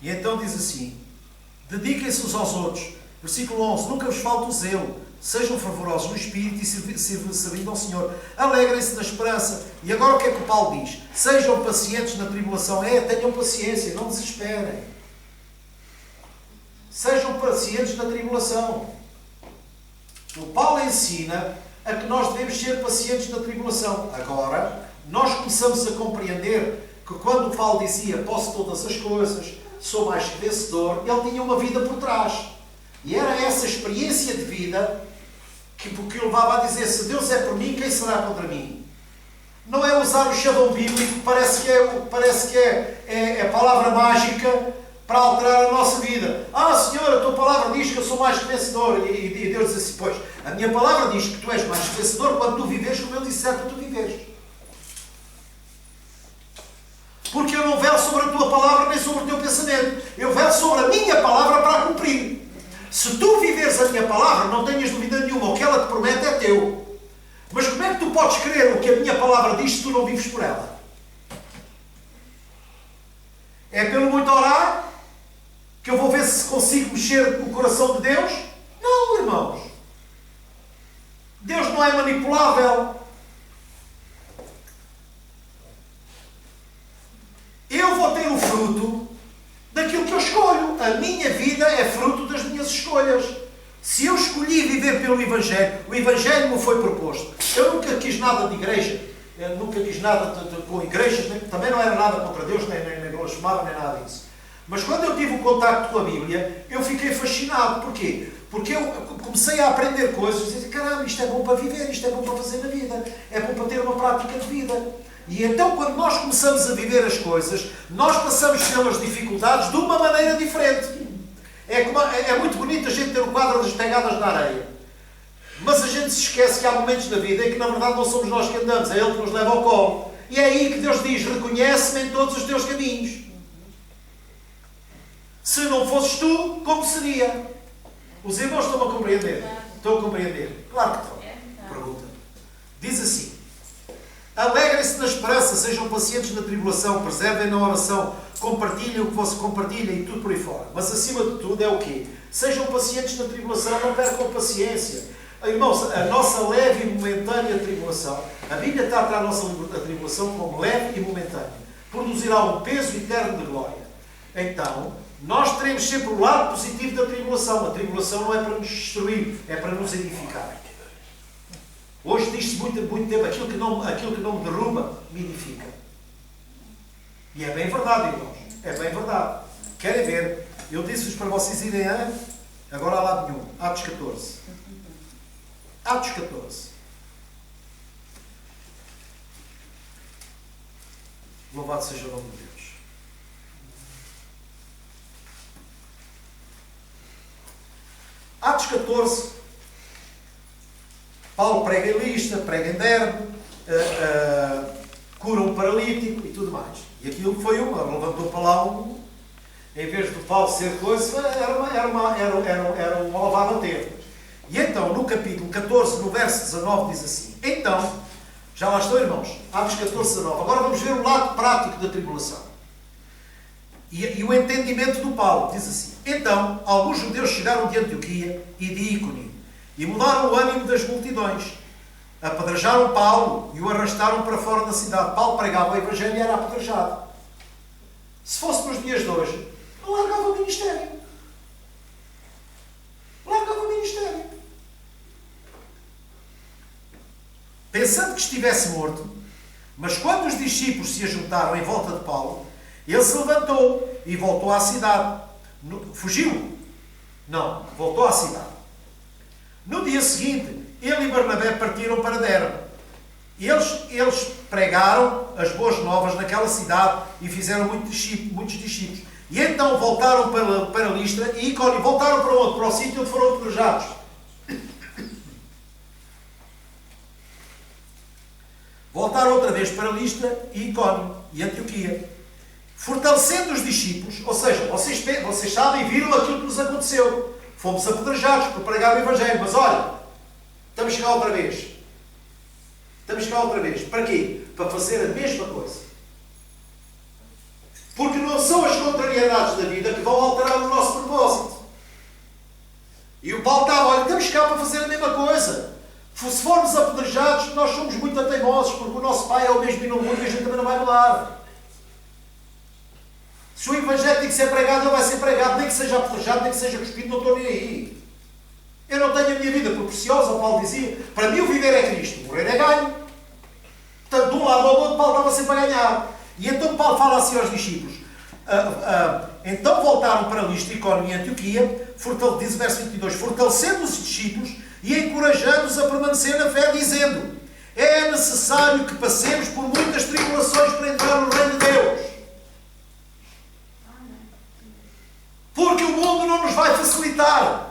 E então diz assim: dediquem-se uns aos outros. Versículo 11: nunca vos falte o zelo. Sejam fervorosos no espírito e servindo ao Senhor. Alegrem-se na esperança. E agora o que é que o Paulo diz? Sejam pacientes na tribulação. Tenham paciência, não desesperem. Sejam pacientes na tribulação. O Paulo ensina a que nós devemos ser pacientes na tribulação. Agora, nós começamos a compreender que quando o Paulo dizia posso todas as coisas, sou mais que vencedor, ele tinha uma vida por trás. E era essa experiência de vida que o levava a dizer: se Deus é por mim, quem será contra mim? Não é usar o chavão bíblico, parece que é a palavra mágica para alterar a nossa vida. Senhor, a tua palavra diz que eu sou mais que vencedor. E Deus diz assim: pois, a minha palavra diz que tu és mais que vencedor quando tu viveres como eu disser que tu viveres. Porque eu não velo sobre a tua palavra nem sobre o teu pensamento. Eu velo sobre a minha palavra para a cumprir. Se tu viveres a minha palavra, não tenhas dúvida nenhuma, o que ela te promete é teu. Mas como é que tu podes crer o que a minha palavra diz se tu não vives por ela? É pelo muito orar que eu vou ver se consigo mexer o coração de Deus? Não, irmãos. Deus não é manipulável. Eu vou ter o fruto daquilo que eu escolho. A minha vida é fruto das minhas escolhas. Se eu escolhi viver pelo Evangelho, o Evangelho me foi proposto. Eu nunca quis nada de igreja, eu nunca quis nada com igrejas, também não era nada contra Deus, nem blasfemava, nem nada disso. Mas quando eu tive o contacto com a Bíblia, eu fiquei fascinado. Porquê? Porque eu comecei a aprender coisas e disse: caramba, isto é bom para viver, isto é bom para fazer na vida, é bom para ter uma prática de vida. E então, quando nós começamos a viver as coisas, nós passamos pelas dificuldades de uma maneira diferente. É muito bonito a gente ter o quadro das pegadas na areia. Mas a gente se esquece que há momentos na vida em que, na verdade, não somos nós que andamos, é Ele que nos leva ao colo. E é aí que Deus diz: reconhece-me em todos os teus caminhos. Se não fosses tu, como seria? Os irmãos estão a compreender? Estão a compreender? Claro que estão. Pergunta. Diz assim: alegrem-se na esperança, sejam pacientes na tribulação, preservem na oração, compartilhem o que você compartilha e tudo por aí fora. Mas acima de tudo é o quê? Sejam pacientes na tribulação, não percam paciência. Irmãos, a nossa leve e momentânea tribulação, a Bíblia trata a nossa tribulação como leve e momentânea. Produzirá um peso eterno de glória. Então, nós teremos sempre o lado positivo da tribulação. A tribulação não é para nos destruir, é para nos edificar. Hoje diz-se muito tempo: aquilo que não me derruba, me edifica. E é bem verdade, irmãos. É bem verdade. Querem ver? Eu disse-vos para vocês irem agora a lado nenhum. Atos 14. Atos 14. Louvado seja o nome de Deus. Atos 14. Paulo prega em Listra, prega em Derbe, cura um paralítico e tudo mais. E aquilo foi levantou para lá em vez de Paulo ser coisa, era um lavado a ter. E então, no capítulo 14, no verso 19, diz assim: então, já lá estou, irmãos, Atos 14, 19. Agora vamos ver o lado prático da tribulação. E o entendimento do Paulo, diz assim: então, alguns judeus chegaram de Antioquia e de Íconio, e mudaram o ânimo das multidões. Apedrejaram Paulo e o arrastaram para fora da cidade. Paulo pregava o Evangelho e era apedrejado. Se fosse nos dias de hoje, largava o ministério. Largava o ministério. Pensando que estivesse morto, Mas quando os discípulos se ajuntaram em volta de Paulo, ele se levantou e voltou à cidade. Fugiu? Não, voltou à cidade. No dia seguinte, ele e Barnabé partiram para Derbe. Eles pregaram as boas novas naquela cidade e fizeram muitos discípulos. E então voltaram para Listra e Icónio. Voltaram para onde? Para o sítio onde foram apedrejados. Voltaram outra vez para Listra e Icónio e Antioquia. Fortalecendo os discípulos, ou seja, vocês sabem e viram aquilo que nos aconteceu. Fomos apedrejados por pregar o Evangelho. Mas olha, estamos cá outra vez. Estamos cá outra vez. Para quê? Para fazer a mesma coisa. Porque não são as contrariedades da vida que vão alterar o nosso propósito. E o Paulo estava, olha, estamos cá para fazer a mesma coisa. Se formos apedrejados, nós somos muito teimosos, porque o nosso Pai é o mesmo e no mundo e a gente também não vai mudar. Se o Evangelho tem que ser pregado, ele vai ser pregado, nem que seja apedrejado, nem que seja cuspido, não estou nem aí. Eu não tenho a minha vida por preciosa, o Paulo dizia. Para mim o viver é Cristo, morrer é ganho. Portanto, de um lado ao outro, Paulo estava sempre a ganhar. E então Paulo fala assim aos discípulos. Então voltaram para Listra, Icónio e Antioquia, diz o verso 22, fortalecendo os discípulos e encorajando-os a permanecer na fé, dizendo: é necessário que passemos por muitas tribulações para entrar no reino de Deus. Porque o mundo não nos vai facilitar.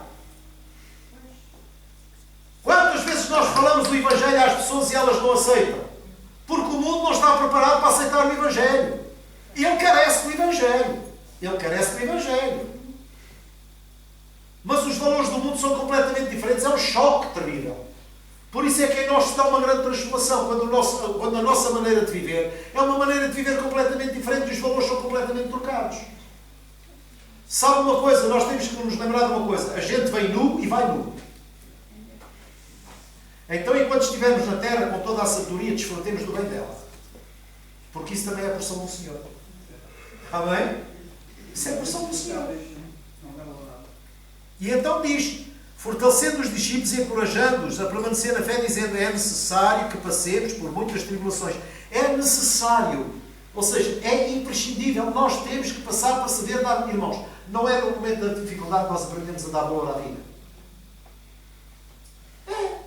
Quantas vezes nós falamos do Evangelho às pessoas e elas não aceitam? Porque o mundo não está preparado para aceitar o Evangelho. Ele carece do Evangelho. Ele carece do Evangelho. Mas os valores do mundo são completamente diferentes. É um choque terrível. Por isso é que em nós está uma grande transformação. Quando a nossa maneira de viver é uma maneira de viver completamente diferente e os valores são completamente trocados. Sabe uma coisa? Nós temos que nos lembrar de uma coisa. A gente vem nu e vai nu. Então, enquanto estivermos na terra com toda a sabedoria, desfrutemos do bem dela. Porque isso também é a porção do Senhor. Amém? Isso é a porção do Senhor. E então diz, fortalecendo os discípulos e encorajando-os a permanecer na fé, dizendo: é necessário que passemos por muitas tribulações. É necessário. Ou seja, é imprescindível. Nós temos que passar para saber dar, irmãos. Não é no momento da dificuldade que nós aprendemos a dar valor à vida. É.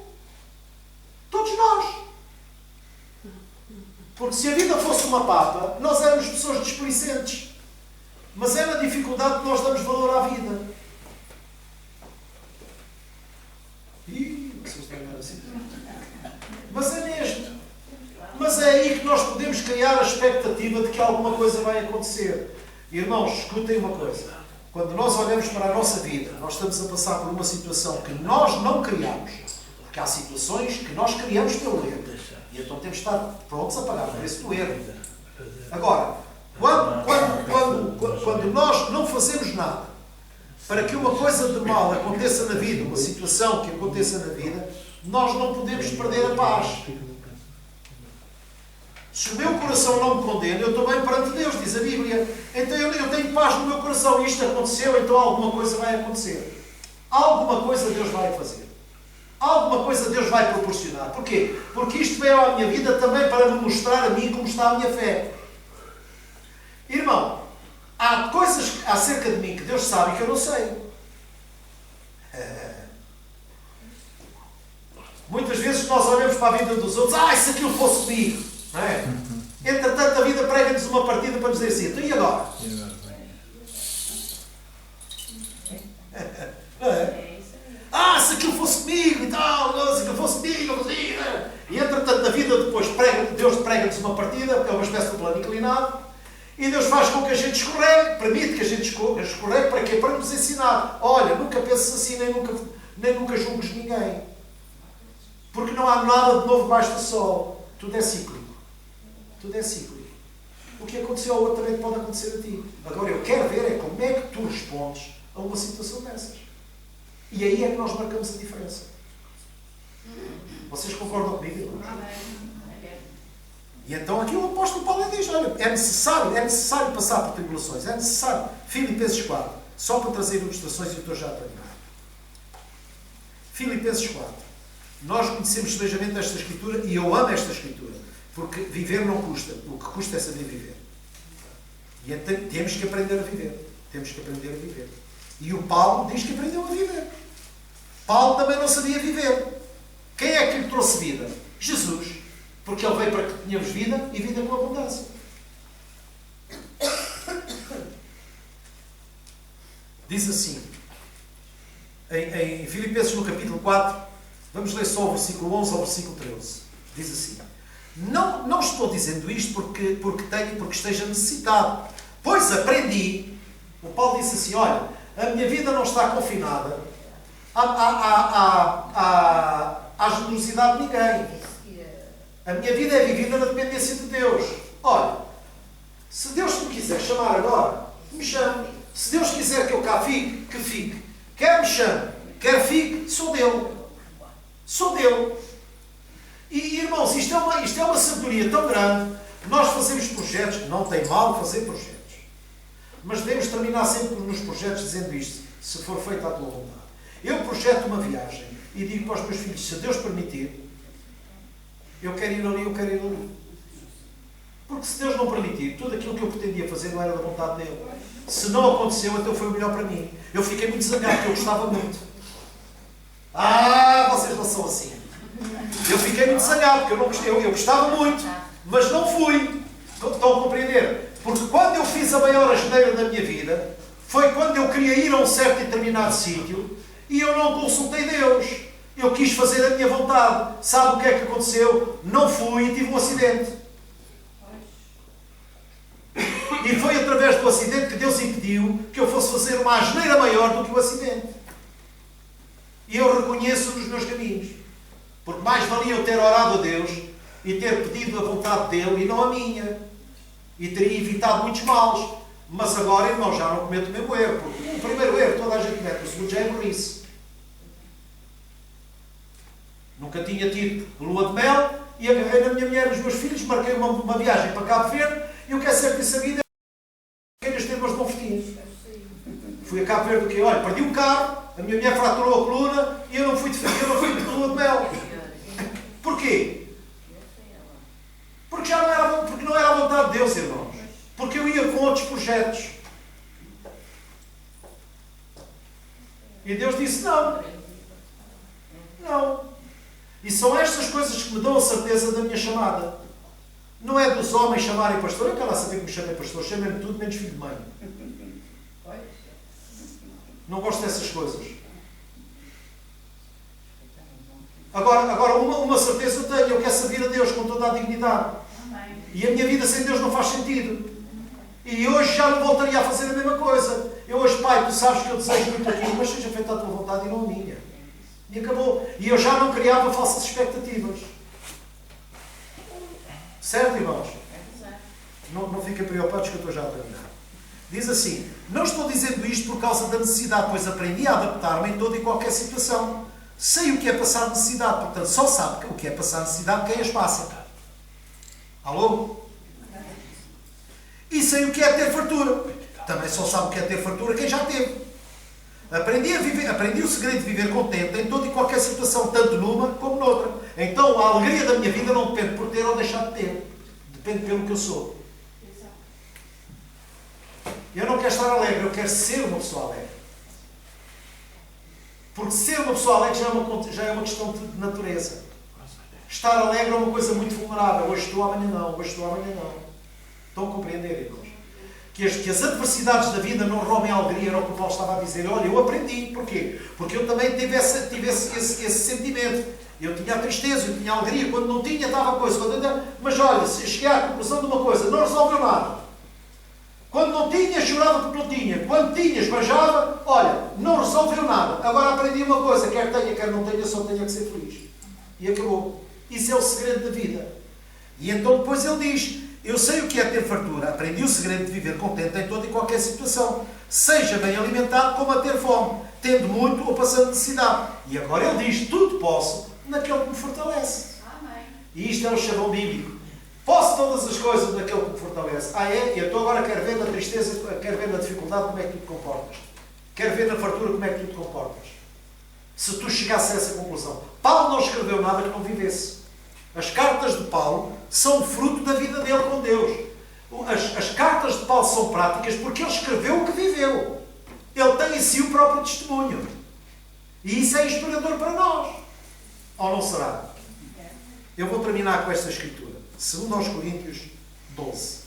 Todos nós. Porque se a vida fosse uma papa, nós éramos pessoas desplicentes. Mas é na dificuldade que nós damos valor à vida. Assim. Mas é mesmo. Mas é aí que nós podemos criar a expectativa de que alguma coisa vai acontecer. Irmãos, escutem uma coisa. Quando nós olhamos para a nossa vida, nós estamos a passar por uma situação que nós não criamos. Porque há situações que nós criamos pelo erro. E então temos de estar prontos a pagar o preço do erro. Agora, quando nós não fazemos nada para que uma coisa de mal aconteça na vida, uma situação que aconteça na vida, nós não podemos perder a paz. Se o meu coração não me condena, eu estou bem perante Deus, diz a Bíblia. Então eu tenho paz no meu coração. Isto aconteceu, então alguma coisa vai acontecer. Alguma coisa Deus vai fazer. Alguma coisa Deus vai proporcionar. Porquê? Porque isto veio à minha vida também para me mostrar a mim como está a minha fé. Irmão, há coisas acerca de mim que Deus sabe que eu não sei. Muitas vezes nós olhamos para a vida dos outros, se aquilo fosse comigo. Não é? Entretanto, a vida prega-nos uma partida para nos dizer assim: então e agora? Não é? Se aquilo fosse comigo e tal, se aquilo fosse comigo, e entretanto, na vida depois, Deus prega-nos uma partida, é uma espécie de plano inclinado, e Deus faz com que a gente escorregue, permite que a gente escorregue, para quê? Para nos ensinar. Olha, nunca penses assim, nem nunca julgues ninguém. Porque não há nada de novo debaixo do sol. Tudo é cíclico. Tudo é cíclico. O que aconteceu ao outro também pode acontecer a ti. Agora, eu quero ver é como é que tu respondes a uma situação dessas. E aí é que nós marcamos a diferença. Vocês concordam comigo? E então aqui o apóstolo Paulo diz: olha, é necessário passar por tribulações. É necessário. Filipenses 4. Só para trazer ilustrações e eu estou já a terminar. Filipenses 4. Nós conhecemos sebejamente esta Escritura e eu amo esta Escritura. Porque viver não custa. O que custa é saber viver. E temos que aprender a viver. Temos que aprender a viver. E o Paulo diz que aprendeu a viver. Paulo também não sabia viver. Quem é que lhe trouxe vida? Jesus. Porque ele veio para que tenhamos vida e vida com abundância. Diz assim, em Filipenses no capítulo 4, vamos ler só o versículo 11 ao versículo 13. Diz assim: Não estou dizendo isto porque esteja necessitado, pois aprendi. O Paulo disse assim: olha, a minha vida não está confinada à generosidade de ninguém. A minha vida é vivida na dependência de Deus. Olha, se Deus me quiser chamar agora, me chame. Se Deus quiser que eu cá fique, que fique. Quer me chame, quer fique, sou dele. Sou dele. E irmãos, isto é uma sabedoria tão grande. Nós fazemos projetos, não tem mal fazer projetos. Mas devemos terminar sempre nos projetos dizendo isto: se for feita a tua vontade. Eu projeto uma viagem e digo para os meus filhos: se Deus permitir, eu quero ir ali, eu quero ir ali. Porque se Deus não permitir, tudo aquilo que eu pretendia fazer não era da vontade dele. Se não aconteceu, então foi o melhor para mim. Eu fiquei muito zangado, porque eu gostava muito. Vocês não são assim. Eu fiquei muito zangado, porque eu gostava muito, mas não fui. Estão a compreender? Porque quando eu fiz a maior asneira da minha vida, foi quando eu queria ir a um certo e determinado sítio e eu não consultei Deus. Eu quis fazer a minha vontade. Sabe o que é que aconteceu? Não fui e tive um acidente. E foi através do acidente que Deus impediu que eu fosse fazer uma asneira maior do que o acidente. E eu reconheço nos meus caminhos. Porque mais valia eu ter orado a Deus e ter pedido a vontade dele e não a minha. E teria evitado muitos males. Mas agora, irmão, já não cometo o mesmo erro. Porque o primeiro erro toda a gente comete, o segundo já é burrice. Nunca tinha tido lua de mel e agarrei na minha mulher e nos meus filhos, marquei uma viagem para Cabo Verde e eu quero sempre dessa vida que os termos de convertir. Fui a Cabo Verde do quê? Olha, perdi o carro, a minha mulher fraturou a coluna e eu não fui de lua de mel. Porquê? Porque não era a vontade de Deus, irmãos. Porque eu ia com outros projetos. E Deus disse não. Não. E são estas coisas que me dão a certeza da minha chamada. Não é dos homens chamarem pastor. Eu quero lá saber que me chamem pastor. Chamem-me tudo menos filho de mãe. Não gosto dessas coisas. Agora uma certeza eu tenho. Eu quero servir a Deus com toda a dignidade. E a minha vida sem Deus não faz sentido. E hoje já não voltaria a fazer a mesma coisa. Eu hoje, Pai, tu sabes que eu desejo muito aquilo, mas seja feita a tua vontade e não a minha. E acabou. E eu já não criava falsas expectativas. Certo, irmãos? Não fiquem preocupados que eu estou já a terminar. Diz assim: não estou dizendo isto por causa da necessidade, pois aprendi a adaptar-me em toda e qualquer situação. Sei o que é passar necessidade, portanto só sabe o que é passar necessidade quem as passa. Alô? E sei o que é ter fartura. Também só sabe o que é ter fartura quem já teve. Aprendi o segredo de viver contente em toda e qualquer situação, tanto numa como noutra. Então a alegria da minha vida não depende por ter ou deixar de ter. Depende pelo que eu sou. Eu não quero estar alegre, eu quero ser uma pessoa alegre. Porque ser uma pessoa alegre já é uma questão de natureza. Estar alegre é uma coisa muito vulnerável. Hoje estou, amanhã não. Hoje estou, amanhã não. Estão a compreender, irmãos? Que as adversidades da vida não roubem a alegria, era o que o Paulo estava a dizer. Olha, eu aprendi. Porquê? Porque eu também tive esse sentimento. Eu tinha a tristeza, eu tinha a alegria. Quando não tinha, estava a coisa. Mas olha, se cheguei à conclusão de uma coisa, não resolveu nada. Quando não tinha, chorava porque não tinha. Quando tinha, esbanjava, olha, não resolveu nada. Agora aprendi uma coisa, quer tenha, quer não tenha, só tenha que ser feliz. E acabou. Isso é o segredo da vida. E então depois ele diz: eu sei o que é ter fartura, aprendi o segredo de viver contente em toda e qualquer situação, seja bem alimentado como a ter fome, tendo muito ou passando necessidade. E agora ele diz: tudo posso naquele que me fortalece. Amém. E isto é o chavão bíblico. Posso todas as coisas naquele que me fortalece. E então agora quero ver na tristeza, quero ver na dificuldade como é que tu te comportas. Quero ver na fartura como é que tu te comportas. Se tu chegasses a essa conclusão. Paulo não escreveu nada que não vivesse. As cartas de Paulo são fruto da vida dele com Deus. As cartas de Paulo são práticas porque ele escreveu o que viveu. Ele tem em si o próprio testemunho. E isso é inspirador para nós. Ou não será? Eu vou terminar com esta escritura. 2 Coríntios 12.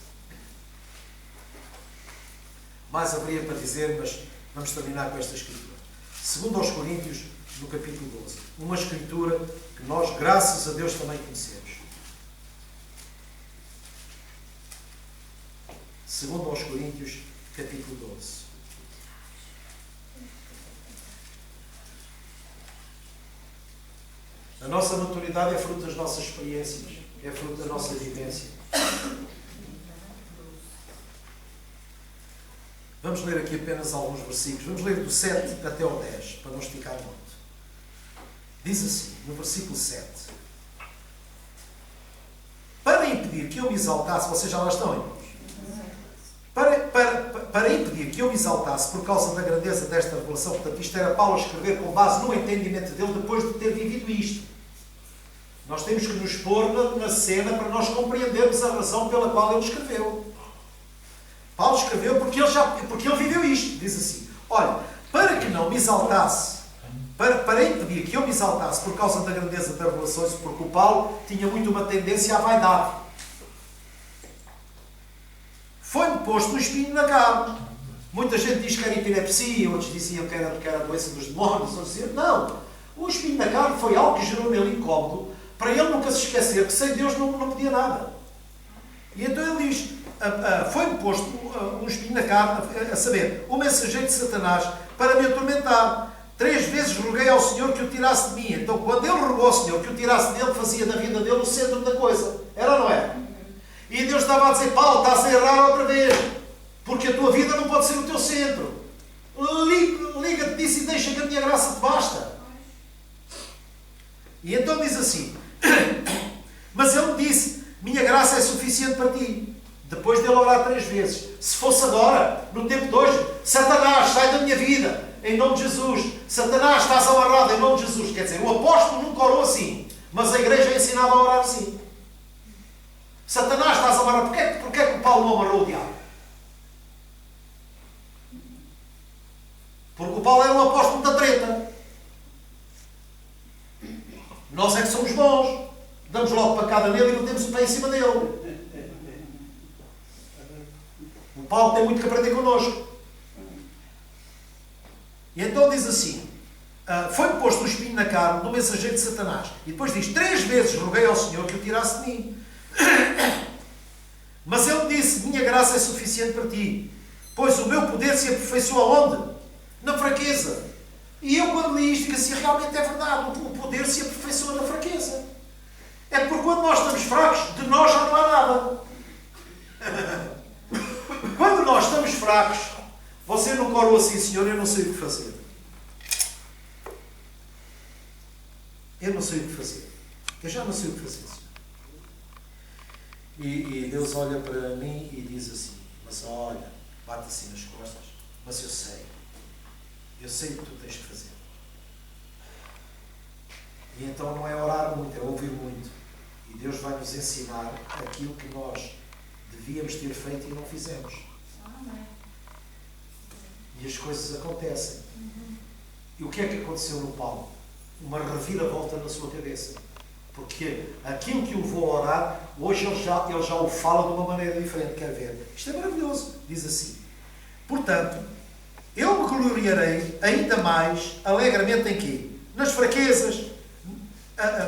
Mais haveria para dizer, mas vamos terminar com esta escritura. 2 Coríntios, no capítulo 12. Uma escritura que nós, graças a Deus, também conhecemos. 2 Coríntios, capítulo 12. A nossa maturidade é fruto das nossas experiências, é fruto da nossa vivência. Vamos ler aqui apenas alguns versículos. Vamos ler do 7 até ao 10, para não esticar muito. Diz assim, no versículo 7. Para impedir que eu me exaltasse, vocês já lá estão, irmãos? Para impedir que eu me exaltasse por causa da grandeza desta revelação, portanto, isto era Paulo a escrever com base no entendimento dele depois de ter vivido isto. Nós temos que nos pôr na cena para nós compreendermos a razão pela qual ele escreveu. Paulo escreveu porque ele viveu isto. Diz assim, olha, para que não me exaltasse, para impedir que eu me exaltasse por causa da grandeza das revelações, porque o Paulo tinha muito uma tendência à vaidade. Foi-me posto um espinho na carne. Muita gente diz que era epilepsia, outros diziam que era a doença dos demónios, outros diziam, não. O espinho na carne foi algo que gerou nele incómodo, para ele nunca se esquecer que sem Deus não podia nada. E então ele diz, foi-me posto um espinho na carne, a saber, o mensageiro de Satanás, para me atormentar. 3 vezes roguei ao Senhor que o tirasse de mim. Então, quando ele rogou ao Senhor que o tirasse dele, fazia da vida dele o centro da coisa. Era ou não é? E Deus estava a dizer, Paulo, estás a errar outra vez, porque a tua vida não pode ser o teu centro. Liga-te disso e deixa que a minha graça te basta. E então diz assim, mas ele me disse, minha graça é suficiente para ti. Depois dele orar 3 vezes. Se fosse agora, no tempo de hoje, Satanás, sai da minha vida, em nome de Jesus. Satanás, estás amarrado, em nome de Jesus. Quer dizer, o apóstolo nunca orou assim, mas a igreja é ensinada a orar assim. Satanás, estás amarrado. Porquê é que o Paulo não amarrou o diabo? Porque o Paulo era um apóstolo da treta. Nós é que somos bons. Damos logo pancada nele e metemos o pé em cima dele. O Paulo tem muito que aprender connosco. E então diz assim, foi-me posto um espinho na carne do mensageiro de Satanás. E depois diz, 3 vezes roguei ao Senhor que o tirasse de mim. Mas ele disse, minha graça é suficiente para ti, pois o meu poder se aperfeiçoa onde? Na fraqueza. E eu quando li isto digo assim, realmente é verdade, o poder se aperfeiçoa na fraqueza. É porque quando nós estamos fracos, de nós já não há nada. Quando nós estamos fracos, você nunca orou assim, Senhor, eu não sei o que fazer. Eu não sei o que fazer. Eu já não sei o que fazer, Senhor. E Deus olha para mim e diz assim, mas olha, bate assim nas costas, mas eu sei o que tu tens que fazer. E então não é orar muito, é ouvir muito. E Deus vai nos ensinar aquilo que nós devíamos ter feito e não fizemos. E as coisas acontecem. E o que é que aconteceu no Paulo? Uma reviravolta na sua cabeça. Porque aquilo que o levou a orar, hoje ele já o fala de uma maneira diferente. Quer ver? Isto é maravilhoso. Diz assim, portanto, eu me gloriarei ainda mais alegremente em quê? Nas fraquezas.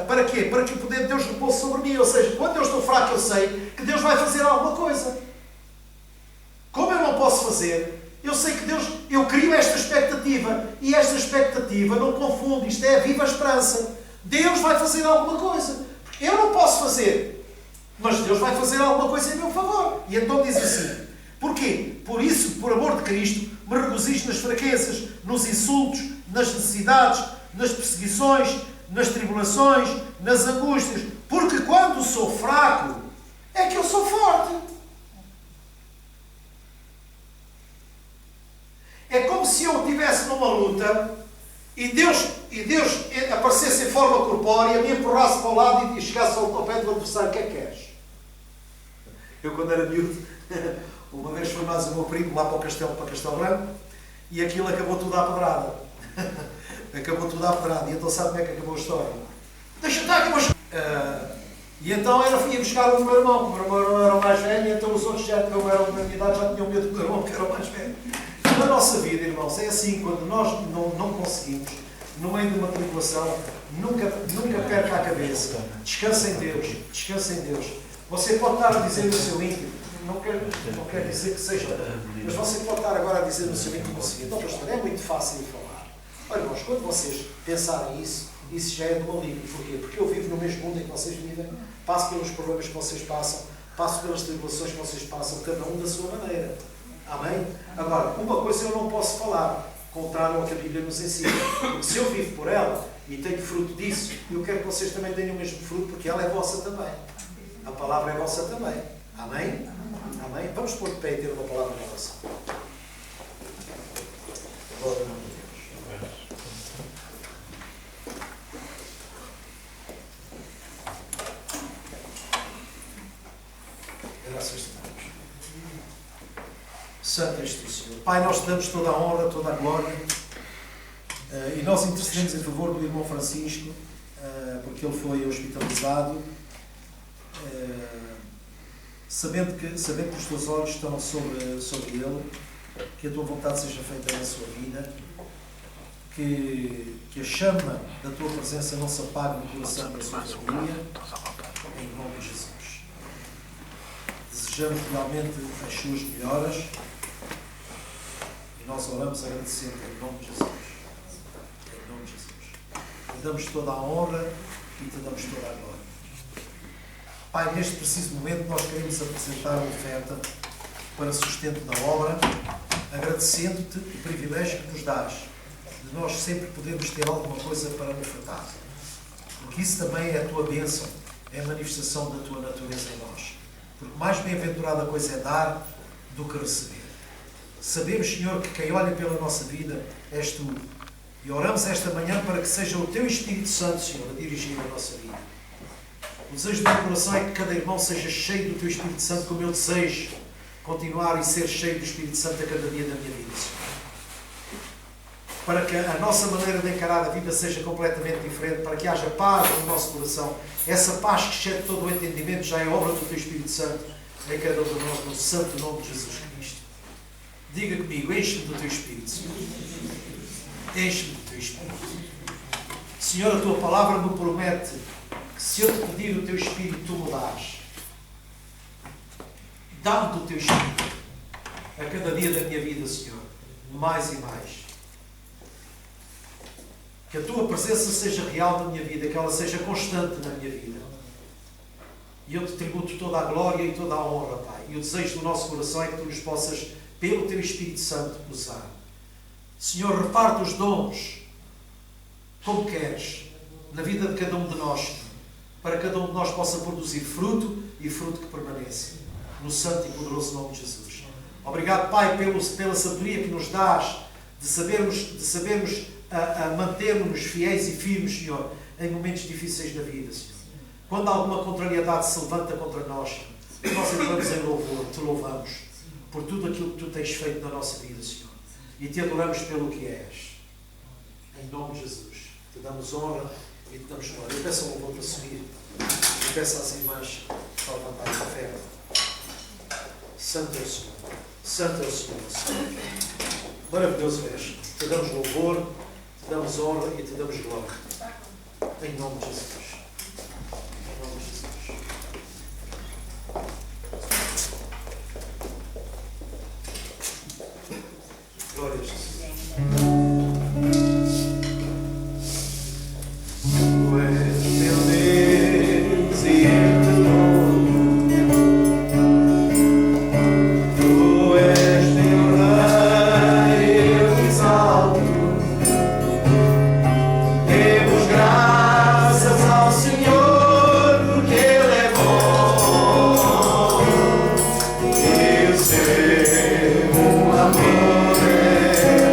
Para quê? Para que o poder de Deus repouse sobre mim. Ou seja, quando eu estou fraco, eu sei que Deus vai fazer alguma coisa. Como eu não posso fazer, eu sei que Deus, eu crio esta expectativa. E esta expectativa, não confundo, isto é a viva esperança. Deus vai fazer alguma coisa. Porque eu não posso fazer, mas Deus vai fazer alguma coisa em meu favor. E então diz assim, porquê? Por isso, por amor de Cristo, me regozijo nas fraquezas, nos insultos, nas necessidades, nas perseguições, nas tribulações, nas angústias. Porque quando sou fraco, é que eu sou forte. É como se eu estivesse numa luta e Deus, e Deus aparecesse em forma corpórea, me empurrasse para o lado e chegasse ao pé do adversário, o que é que queres? Eu, quando era miúdo, uma vez foi mais o meu primo lá para Castelo Branco, e aquilo acabou tudo à pedrada. Acabou tudo à pedrada. E então sabe como é que acabou a história? Deixa estar, acabou a história. E então ia buscar o meu irmão, porque o meu irmão era o mais velho, e então os outros já, como eram da minha idade, já tinham medo do meu irmão, que era o mais velho. Na nossa vida, irmãos, é assim, quando nós não conseguimos, no meio de uma tribulação, nunca perca a cabeça. Descansa em Deus, descansa em Deus. Você pode estar a dizer no seu íntimo, não quer dizer que seja, mas você pode estar agora a dizer no seu íntimo o seguinte: "Ó pastor, é muito fácil de falar." Olha, irmãos, quando vocês pensarem isso já é do maligno. Porquê? Porque eu vivo no mesmo mundo em que vocês vivem, passo pelos problemas que vocês passam, passo pelas tribulações que vocês passam, cada um da sua maneira. Amém? Agora, uma coisa eu não posso falar, contrário ao que a Bíblia nos ensina. Porque se eu vivo por ela e tenho fruto disso, eu quero que vocês também tenham o mesmo fruto, porque ela é vossa também. A palavra é vossa também. Amém? Amém? Vamos pôr de pé e ter uma palavra de oração. Glória a Deus. Graças a Deus. Santo és tu, Senhor. Pai, nós te damos toda a honra, toda a glória, e nós intercedemos em favor do irmão Francisco, porque ele foi hospitalizado, sabendo que os teus olhos estão sobre ele, que a tua vontade seja feita na sua vida, que a chama da tua presença não se apague no coração da sua família, em nome de Jesus. Desejamos realmente as suas melhoras e nós oramos agradecendo em nome de Jesus. Em nome de Jesus. Te damos toda a honra e te damos toda a glória. Pai, neste preciso momento nós queremos apresentar uma oferta para sustento da obra, agradecendo-te o privilégio que nos dás de nós sempre podermos ter alguma coisa para ofertar. Porque isso também é a tua bênção, é a manifestação da tua natureza em nós. Porque mais bem-aventurada coisa é dar do que receber. Sabemos, Senhor, que quem olha pela nossa vida és tu. E oramos esta manhã para que seja o teu Espírito Santo, Senhor, a dirigir a nossa vida. O desejo do meu coração é que cada irmão seja cheio do teu Espírito Santo, como eu desejo continuar e ser cheio do Espírito Santo a cada dia da minha vida, Senhor. Para que a nossa maneira de encarar a vida seja completamente diferente, para que haja paz no nosso coração. Essa paz que excede todo o entendimento já é obra do teu Espírito Santo em cada um de nós, no santo nome de Jesus Cristo. Diga comigo: enche-me do teu Espírito, Senhor. Enche-me do teu Espírito. Senhor, a tua palavra me promete que se eu te pedir o teu Espírito, tu me dás. Dá-me do teu Espírito a cada dia da minha vida, Senhor, mais e mais. Que a tua presença seja real na minha vida, que ela seja constante na minha vida. E eu te tributo toda a glória e toda a honra, Pai. E o desejo do nosso coração é que tu nos possas, pelo teu Espírito Santo, usar. Senhor, reparte os dons como queres na vida de cada um de nós, para que cada um de nós possa produzir fruto e fruto que permaneça. No santo e poderoso nome de Jesus. Obrigado, Pai, pela sabedoria que nos dás de sabermos a mantermos-nos fiéis e firmes, Senhor, em momentos difíceis da vida, Senhor. Quando alguma contrariedade se levanta contra nós, nós entramos em louvor, te louvamos por tudo aquilo que tu tens feito na nossa vida, Senhor. E te adoramos pelo que és. Em nome de Jesus. Te damos honra e te damos glória. Eu peço ao louvor para subir. Eu peço às irmãs para levantar a oferta. Santo é o Senhor. Santo é o Senhor. Maravilhoso és. Te damos louvor, te damos honra e te damos glória. Em nome de Jesus. Em nome de Jesus. Glória a Jesus. Tu és meu Deus e eu te louvo. Tu és meu Rei, eu te exalto. Demos graças ao Senhor, porque Ele é bom. E o seu amor é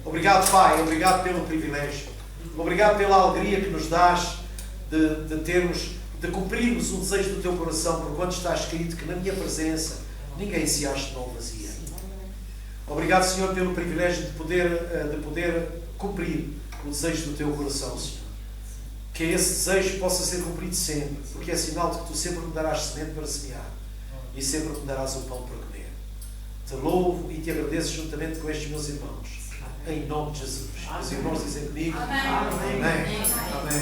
Obrigado, Pai, obrigado pelo privilégio. Obrigado pela alegria que nos dás de cumprirmos o desejo do teu coração, por quanto está escrito que na minha presença ninguém se acha de mão vazia. Obrigado, Senhor, pelo privilégio de poder cumprir o desejo do teu coração, Senhor. Que esse desejo possa ser cumprido sempre, porque é sinal de que tu sempre me darás semente para semear e sempre me darás o pão para comer. Te louvo e te agradeço juntamente com estes meus irmãos. Em nome de Jesus. Os irmãos dizem comigo. Amém. Amém. Amém.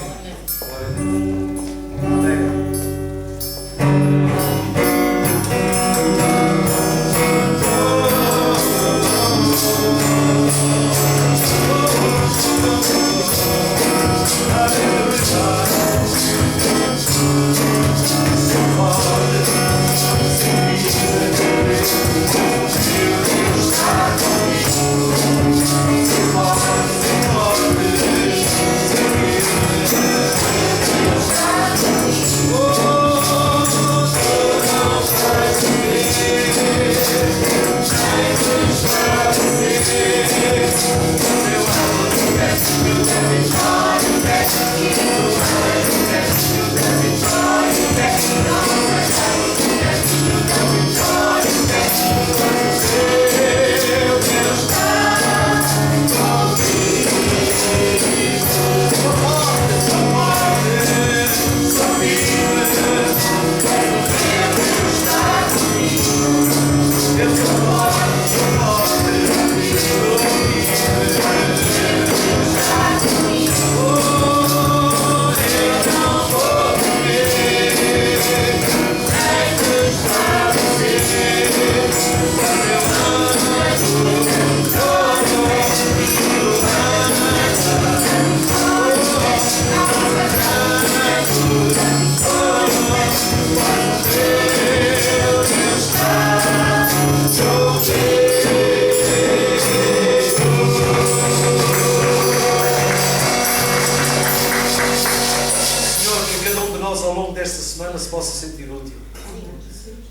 Glória a Deus. Amém.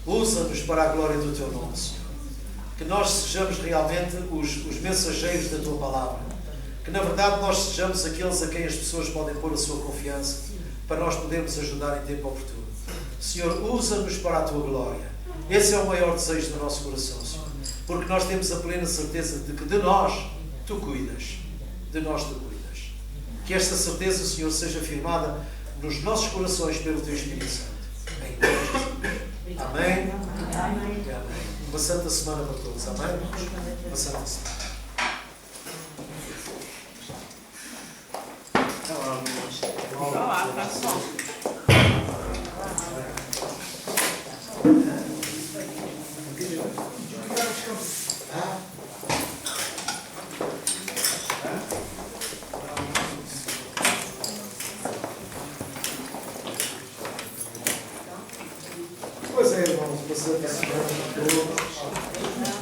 Usa-nos para a glória do teu nome, Senhor. Que nós sejamos realmente os mensageiros da tua palavra. Que na verdade nós sejamos aqueles a quem as pessoas podem pôr a sua confiança para nós podermos ajudar em tempo oportuno. Senhor, usa-nos para a tua glória. Esse é o maior desejo do nosso coração, Senhor. Porque nós temos a plena certeza de que de nós tu cuidas. De nós tu cuidas. Que esta certeza, Senhor, seja firmada nos nossos corações pelo teu Espírito Santo. Em nome de Jesus. Amém. Amém. Uma santa semana para todos. Amém. Uma santa semana. Pois é, irmãos, uma santa semana para todos.